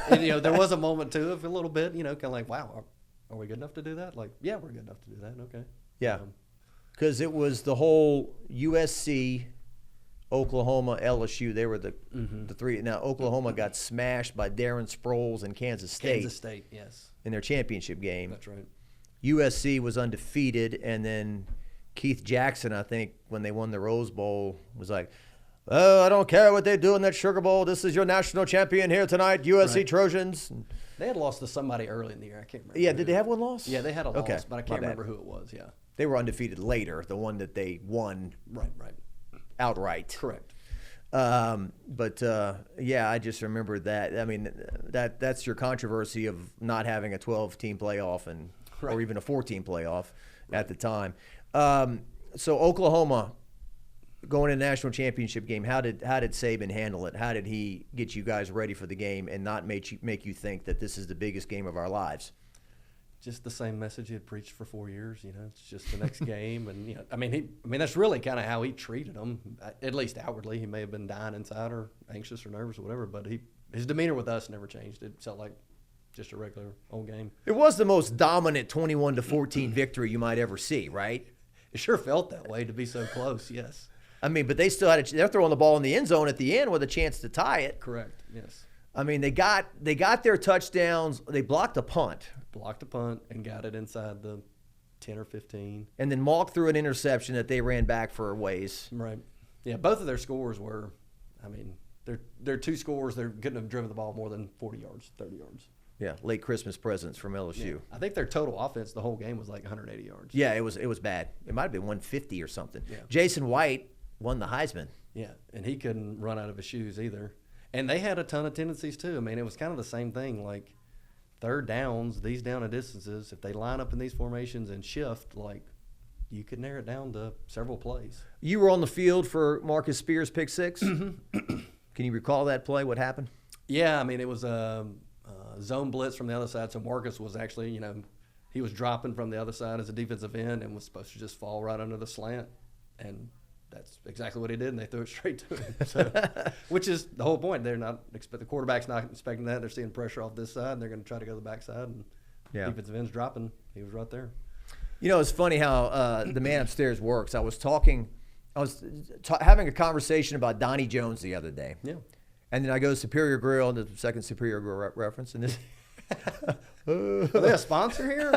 And, you know, there was a moment, too, of a little bit, you know, kind of like, wow, are we good enough to do that? Like, yeah, we're good enough to do that. Okay. Yeah. Because it was the whole USC, Oklahoma, LSU. They were the three. Now, Oklahoma got smashed by Darren Sproles and Kansas State. Kansas State, yes. In their championship game. That's right. USC was undefeated, and then Keith Jackson, I think, when they won the Rose Bowl, was like, oh, I don't care what they do in that Sugar Bowl. This is your national champion here tonight, USC Trojans. They had lost to somebody early in the year. I can't remember. Yeah, did they have one loss? Yeah, they had a loss, Okay, but I my can't bad. remember who it was. Yeah. They were undefeated later, the one that they won Right. outright. Correct. Yeah, I just remember that. I mean, that's your controversy of not having a 12-team playoff or even a 14 playoff at the time. So Oklahoma going to the national championship game, how did Saban handle it? How did he get you guys ready for the game and not make you think that this is the biggest game of our lives? Just the same message he had preached for 4 years. You know, it's just the next game, and you know, I mean, that's really kind of how he treated them. At least outwardly, he may have been dying inside, or anxious, or nervous, or whatever. But his demeanor with us never changed. It felt like just a regular old game. It was the most dominant 21-14 victory you might ever see, right? It sure felt that way to be so close. Yes. I mean, but they still had they're throwing the ball in the end zone at the end with a chance to tie it. Correct. Yes. I mean, they got their touchdowns. They blocked a punt. Blocked a punt and got it inside the 10 or 15. And then Malk threw an interception that they ran back for a ways. Right. Yeah, both of their scores were, I mean, they're two scores. They couldn't have driven the ball more than 40 yards, 30 yards. Yeah, late Christmas presents from LSU. Yeah. I think their total offense the whole game was like 180 yards. Yeah, it was bad. It might have been 150 or something. Yeah. Jason White won the Heisman. Yeah, and he couldn't run out of his shoes either. And they had a ton of tendencies too. I mean, it was kind of the same thing. Like third downs, these down and distances, if they line up in these formations and shift, like you could narrow it down to several plays. You were on the field for Marcus Spears' pick six. Can you recall that play? What happened? Yeah, I mean, it was a zone blitz from the other side. So Marcus was actually, you know, he was dropping from the other side as a defensive end and was supposed to just fall right under the slant. And that's exactly what he did, and they threw it straight to him. So, which is the whole point. They're not the quarterback's not expecting that. They're seeing pressure off this side, and they're going to try to go to the backside. And defensive end's dropping. He was right there. You know, it's funny how the man upstairs works. I was having a conversation about Donnie Jones the other day. Yeah. And then I go to Superior Grill, and the second Superior Grill reference, and this. Are they a sponsor here?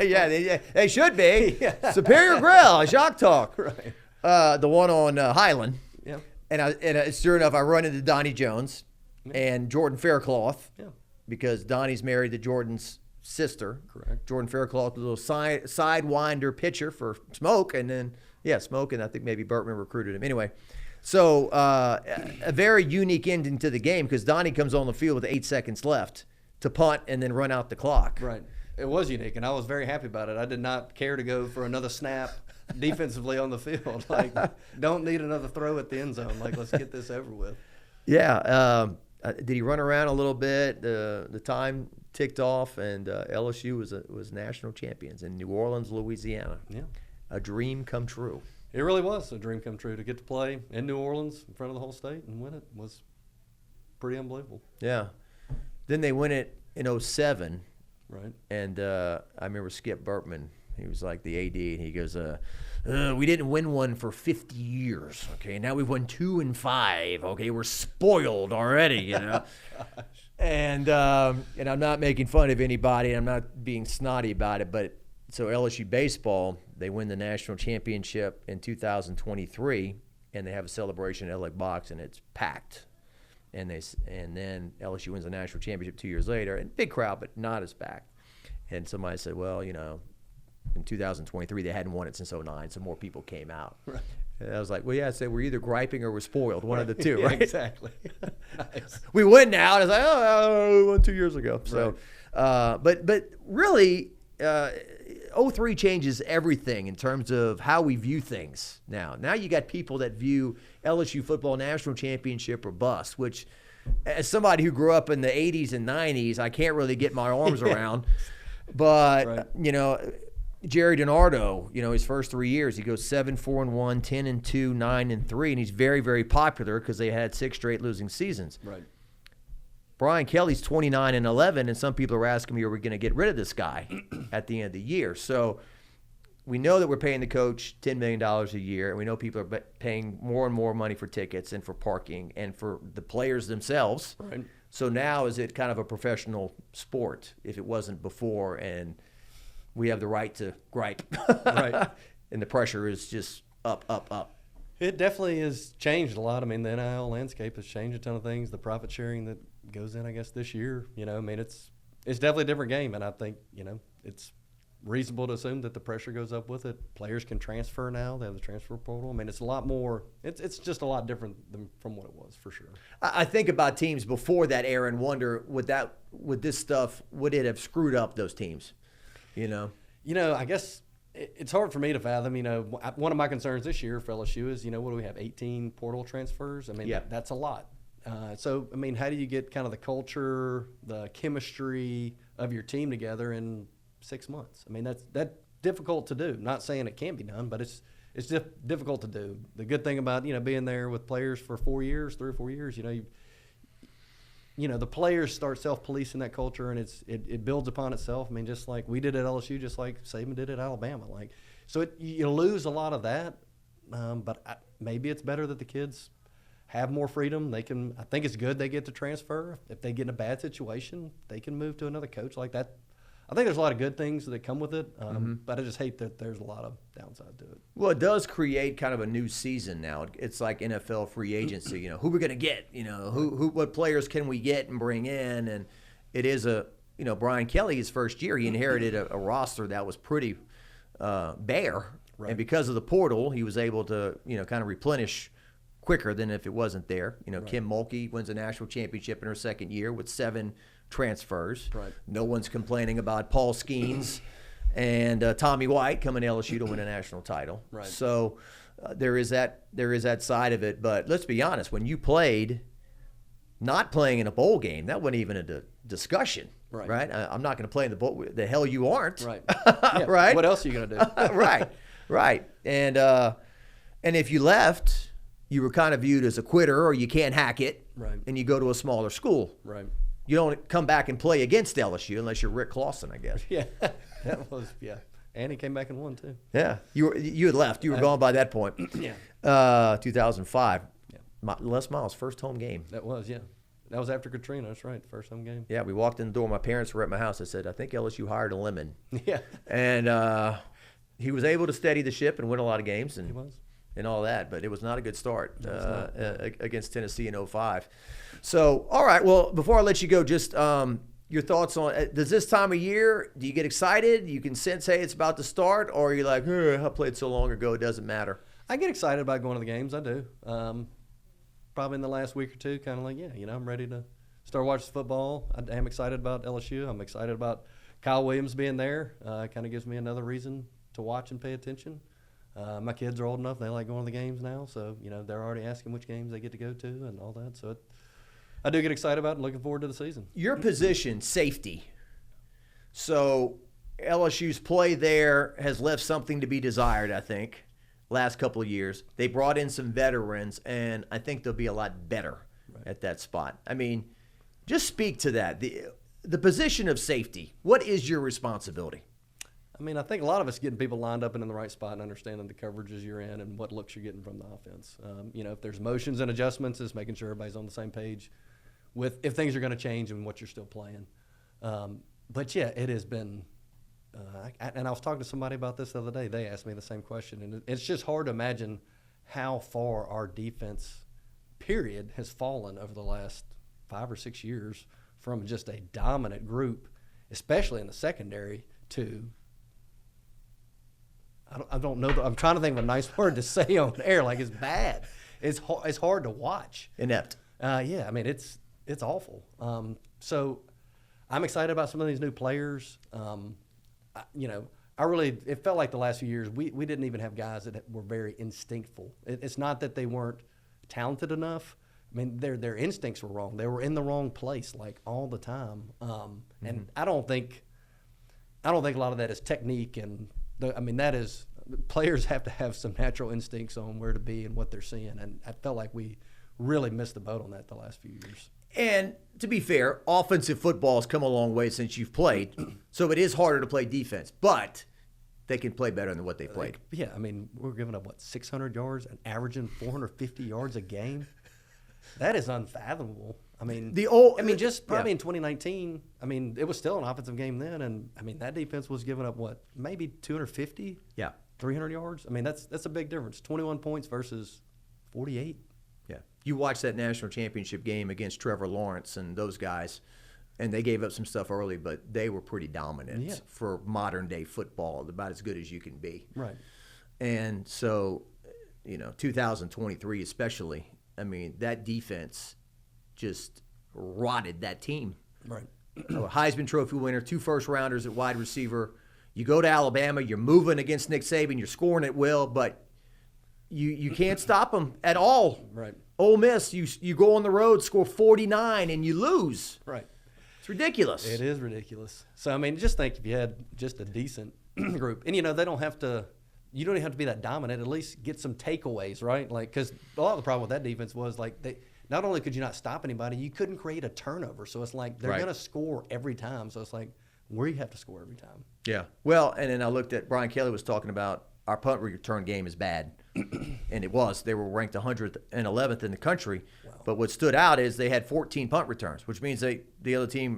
Yeah, they should be. Superior Grill, Jacques Talk. Right. The one on Highland. Yeah. And sure enough, I run into Donnie Jones and Jordan Faircloth. Yeah. Because Donnie's married to Jordan's sister. Correct. Jordan Faircloth was a little sidewinder pitcher for Smoke, and then Smoke, and I think maybe Burtman recruited him. Anyway, so a very unique ending to the game because Donnie comes on the field with 8 seconds left to punt and then run out the clock. Right. It was unique, and I was very happy about it. I did not care to go for another snap defensively on the field. Like, don't need another throw at the end zone. Like, let's get this over with. Yeah. Did he run around a little bit? The time ticked off, and LSU was national champions in New Orleans, Louisiana. Yeah. A dream come true. It really was a dream come true to get to play in New Orleans in front of the whole state and win it was pretty unbelievable. Yeah. Then they win it in 2007. Right. And I remember Skip Burtman. He was like the AD, and he goes, we didn't win one for 50 years. Okay, now we've won 2 in 5. Okay, we're spoiled already, you know. And I'm not making fun of anybody. I'm not being snotty about it, but so LSU baseball, they win the national championship in 2023, and they have a celebration at Ellick Box, and it's packed. And then LSU wins the national championship 2 years later, and big crowd, but not as packed. And somebody said, well, you know, in 2023 they hadn't won it since 2009, so more people came out. Right. And I was like, well, yeah, I said we're either griping or we're spoiled, one of the two, right? Exactly. Nice. We win now, and it's like, oh, we won 2 years ago. So, right. But really, '03 changes everything in terms of how we view things now. Now you got people that view LSU football national championship or bust, which as somebody who grew up in the 80s and 90s, I can't really get my arms around. But, Right. Jerry DiNardo, his first 3 years, he goes 7-4-1, 10-2, 9-3, and he's very, very popular because they had 6 straight losing seasons. Right. Brian Kelly's 29-11, and some people are asking me, are we going to get rid of this guy at the end of the year? So we know that we're paying the coach $10 million a year, and we know people are paying more and more money for tickets and for parking and for the players themselves. Right. So now is it kind of a professional sport if it wasn't before, and we have the right to gripe. Right. And the pressure is just up, up, up. It definitely has changed a lot. I mean, the NIL landscape has changed a ton of things. The profit sharing that goes in, I guess, this year, I mean, it's definitely a different game. And I think, it's reasonable to assume that the pressure goes up with it. Players can transfer now. They have the transfer portal. I mean, it's a lot more, it's just a lot different from what it was, for sure. I think about teams before that era and wonder, would this stuff, would it have screwed up those teams? I guess it's hard for me to fathom. One of my concerns this year for LSU is, what do we have, 18 portal transfers? I mean, that's a lot. So, I mean, how do you get kind of the culture, the chemistry of your team together in 6 months? I mean, that's difficult to do. Not saying it can't be done, but it's difficult to do. The good thing about, being there with players for 3 or 4 years, the players start self-policing that culture, and it builds upon itself. I mean, just like we did at LSU, just like Saban did at Alabama. So you lose a lot of that, but maybe it's better that the kids have more freedom. I think it's good they get to transfer. If they get in a bad situation, they can move to another coach like that. I think there's a lot of good things that come with it, but I just hate that there's a lot of downside to it. Well, it does create kind of a new season now. It's like NFL free agency. Who we're going to get. What players can we get and bring in? And it is Brian Kelly, his first year, he inherited a roster that was pretty bare, Right. and because of the portal, he was able to kind of replenish quicker than if it wasn't there. Right. Kim Mulkey wins a national championship in her second year with 7 transfers. Right. No one's complaining about Paul Skeens and Tommy White coming to LSU to win a national title. Right. So there is that side of it. But let's be honest, when you played, not playing in a bowl game, that wasn't even a discussion. Right. I'm not going to play in the bowl. The hell you aren't. Right. Yeah. Right. What else are you going to do? Right. And if you left, you were kind of viewed as a quitter, or you can't hack it. Right. And you go to a smaller school. Right. You don't come back and play against LSU unless you're Rick Clausen, I guess. Yeah. That was, yeah. And he came back and won, too. Yeah. You had left. You were gone by that point. Yeah. 2005. Yeah. Les Miles' first home game. That was, yeah. That was after Katrina. That's right. First home game. Yeah, we walked in the door. My parents were at my house. I said, I think LSU hired a lemon. Yeah. And he was able to steady the ship and win a lot of games. And He was. And all that, but it was not a good start No, against Tennessee in 2005. So, all right, well, before I let you go, just your thoughts on, does this time of year, do you get excited? You can sense, hey, it's about to start, or are you like, I played so long ago, it doesn't matter? I get excited about going to the games. I do. Probably in the last week or two, kind of like, I'm ready to start watching football. I am excited about LSU. I'm excited about Kyle Williams being there. It kind of gives me another reason to watch and pay attention. My kids are old enough; they like going to the games now. So they're already asking which games they get to go to and all that. So I do get excited about it and looking forward to the season. Your position, safety. So LSU's play there has left something to be desired, I think, last couple of years. They brought in some veterans, and I think they'll be a lot better at that spot. I mean, just speak to that. The position of safety, what is your responsibility? I mean, I think a lot of it's getting people lined up and in the right spot and understanding the coverages you're in and what looks you're getting from the offense. If there's motions and adjustments, it's making sure everybody's on the same page with if things are going to change and what you're still playing. But, yeah, it has been and I was talking to somebody about this the other day. They asked me the same question. And it's just hard to imagine how far our defense, period, has fallen over the last 5 or 6 years from just a dominant group, especially in the secondary, to – I don't know. I'm trying to think of a nice word to say on air. Like, it's bad. It's hard to watch. Inept. Yeah, I mean, it's awful. So I'm excited about some of these new players. it felt like the last few years we didn't even have guys that were very instinctful. It's not that they weren't talented enough. I mean, their instincts were wrong. They were in the wrong place like all the time. And I don't think a lot of that is technique, and that is players have to have some natural instincts on where to be and what they're seeing. And I felt like we really missed the boat on that the last few years. And to be fair, offensive football has come a long way since you've played, so it is harder to play defense, but they can play better than what they played. Yeah, I mean, we're giving up, 600 yards and averaging 450 yards a game? That is unfathomable. I mean, probably in 2019, it was still an offensive game then, and, that defense was giving up, maybe 250? Yeah. 300 yards? That's a big difference. 21 points versus 48. Yeah. You watched that national championship game against Trevor Lawrence and those guys, and they gave up some stuff early, but they were pretty dominant for modern-day football, about as good as you can be. Right. And so, 2023 especially, that defense just rotted that team. Right. A Heisman Trophy winner, 2 first-rounders at wide receiver. You go to Alabama, you're moving against Nick Saban, you're scoring at will, but you can't stop them at all. Right. Ole Miss, you go on the road, score 49, and you lose. Right. It's ridiculous. It is ridiculous. So, just think if you had just a decent group. And, they don't have to – you don't even have to be that dominant. At least get some takeaways, right? Because a lot of the problem with that defense was, not only could you not stop anybody, you couldn't create a turnover. So, it's like they're going to score every time. So, it's like where you have to score every time. Yeah. Well, and then I looked at – Brian Kelly was talking about our punt return game is bad. And it was. They were ranked 111th in the country. Wow. But what stood out is they had 14 punt returns, which means the other team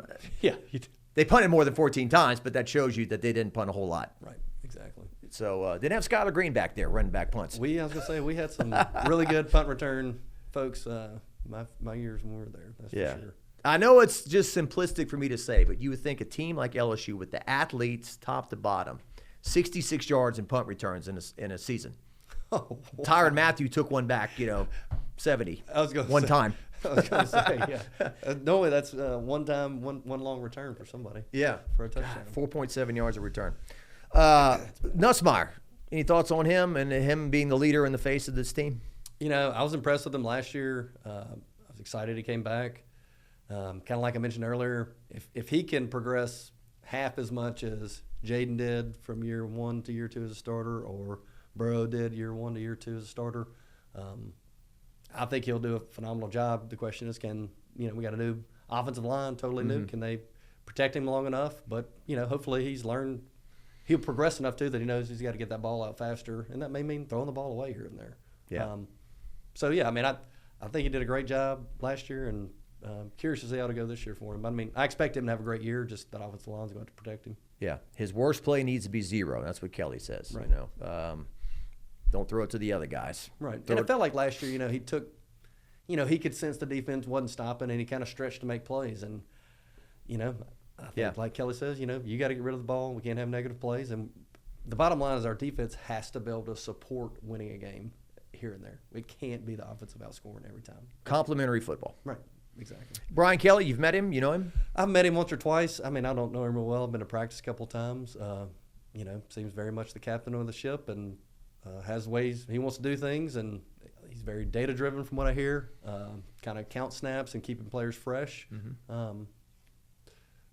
they punted more than 14 times, but that shows you that they didn't punt a whole lot. Right, exactly. So didn't have Skylar Green back there running back punts. I was going to say, we had some really good punt return folks my years when we were there. That's for sure. I know it's just simplistic for me to say, but you would think a team like LSU with the athletes top to bottom, 66 yards in punt returns in a season. Oh, wow. Tyrann Mathieu took one back, 70. I was going one time. I was going to say, yeah. Normally that's one long return for somebody. Yeah. For a touchdown. 4.7 yards of return. Nussmeier, any thoughts on him and him being the leader in the face of this team? I was impressed with him last year. I was excited he came back. Kind of like I mentioned earlier, if he can progress half as much as Jaden did from year 1 to year 2 as a starter, or Burrow did year 1 to year 2 as a starter, I think he'll do a phenomenal job. The question is, we got a new offensive line, totally new. Can they protect him long enough? But, hopefully he'll progress enough too that he knows he's got to get that ball out faster, and that may mean throwing the ball away here and there. Yeah. I think he did a great job last year, and curious to see how to go this year for him. I expect him to have a great year, just that offensive line's going to protect him. Yeah. His worst play needs to be 0. That's what Kelly says. Right. Don't throw it to the other guys. Right. And it felt like last year, he took, he could sense the defense wasn't stopping, and he kind of stretched to make plays. And, I think, like Kelly says, you got to get rid of the ball. We can't have negative plays. And the bottom line is our defense has to be able to support winning a game here and there. It can't be the offensive outscoring every time. Complimentary football. Right. Exactly. Brian Kelly, you've met him? You know him? I've met him once or twice. I don't know him real well. I've been to practice a couple of times. Seems very much the captain of the ship, and has ways he wants to do things, and he's very data-driven from what I hear. Kind of count snaps and keeping players fresh. Mm-hmm.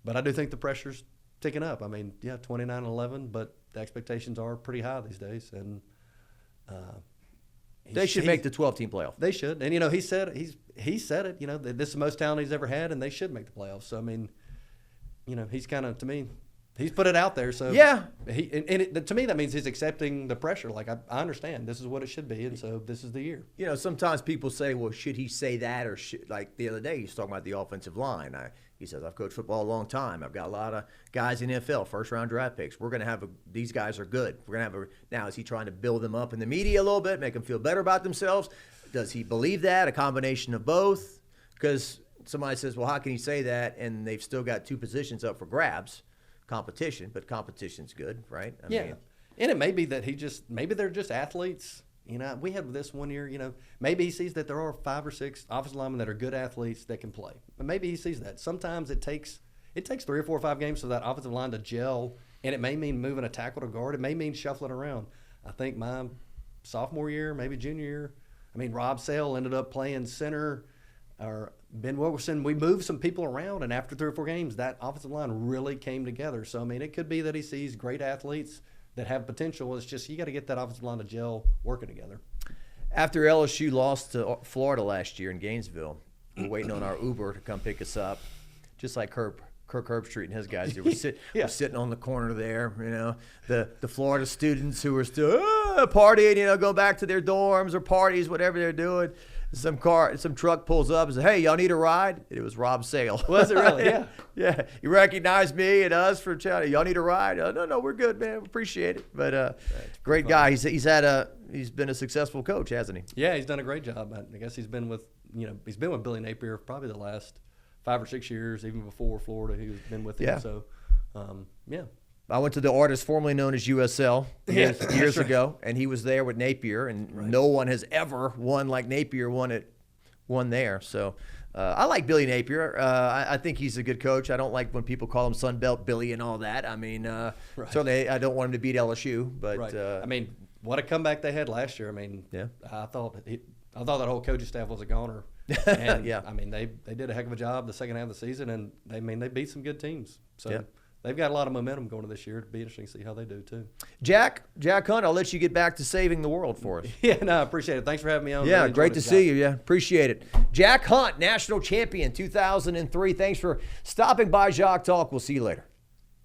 But I do think the pressure's ticking up. 29-11, but the expectations are pretty high these days, and they should make the 12-team playoff. They should, and he said it. This is the most talent he's ever had, and they should make the playoffs. So he's kind of, to me, he's put it out there. So yeah, to me that means he's accepting the pressure. Like I understand this is what it should be, and so this is the year. Sometimes people say, well, should he say that, or like the other day he's talking about the offensive line. He says, I've coached football a long time. I've got a lot of guys in the NFL, first-round draft picks. We're going to have these guys are good. We're going to have now, is he trying to build them up in the media a little bit, make them feel better about themselves? Does he believe that? A combination of both? Because somebody says, well, how can he say that? And they've still got 2 positions up for grabs, competition, but competition's good, right? I mean, and it may be that maybe they're just athletes. We had this one year, maybe he sees that there are 5 or 6 offensive linemen that are good athletes that can play. But maybe he sees that. Sometimes it takes 3 or 4 or 5 games for that offensive line to gel And it may mean moving a tackle to guard. It may mean shuffling around. I think my sophomore year, maybe junior year, I mean, Rob Sale ended up playing center, or Ben Wilkerson. We moved some people around, and after 3 or 4 games, that offensive line really came together. So, I mean, it could be that he sees great athletes that have potential. It's just you got to get that offensive line to gel working together. After LSU lost to Florida last year in Gainesville, we're waiting on our Uber to come pick us up, just like Kirk Herbstreit and his guys. We're sitting on the corner there, you know, the Florida students who were still partying, you know, go back to their dorms or parties, whatever they're doing. Some truck pulls up and says, "Hey, y'all need a ride?" It was Rob Sale. Was it really? Yeah. Yeah. He recognized me and us for chatting. "Y'all need a ride?" No, we're good, man. We appreciate it. But great guy. He's been a successful coach, hasn't he? Yeah, he's done a great job. I guess he's been with Billy Napier probably the last 5 or 6 years, even before Florida. He's been with him. Yeah. So, yeah. I went to the artist formerly known as USL years ago, and he was there with Napier, and no one has ever won like Napier won there. So I like Billy Napier. I think he's a good coach. I don't like when people call him Sunbelt Billy and all that. I mean, certainly I don't want him to beat LSU, but I mean, what a comeback they had last year. I mean, I thought that whole coaching staff was a goner. And I mean, they did a heck of a job the second half of the season, and they beat some good teams. So they've got a lot of momentum going to this year. It'll be interesting to see how they do too. Jack Hunt, I'll let you get back to saving the world for us. Yeah, no, I appreciate it. Thanks for having me on. Yeah, Really great to see you. Yeah, appreciate it. Jack Hunt, national champion 2003. Thanks for stopping by Jacques Talk. We'll see you later.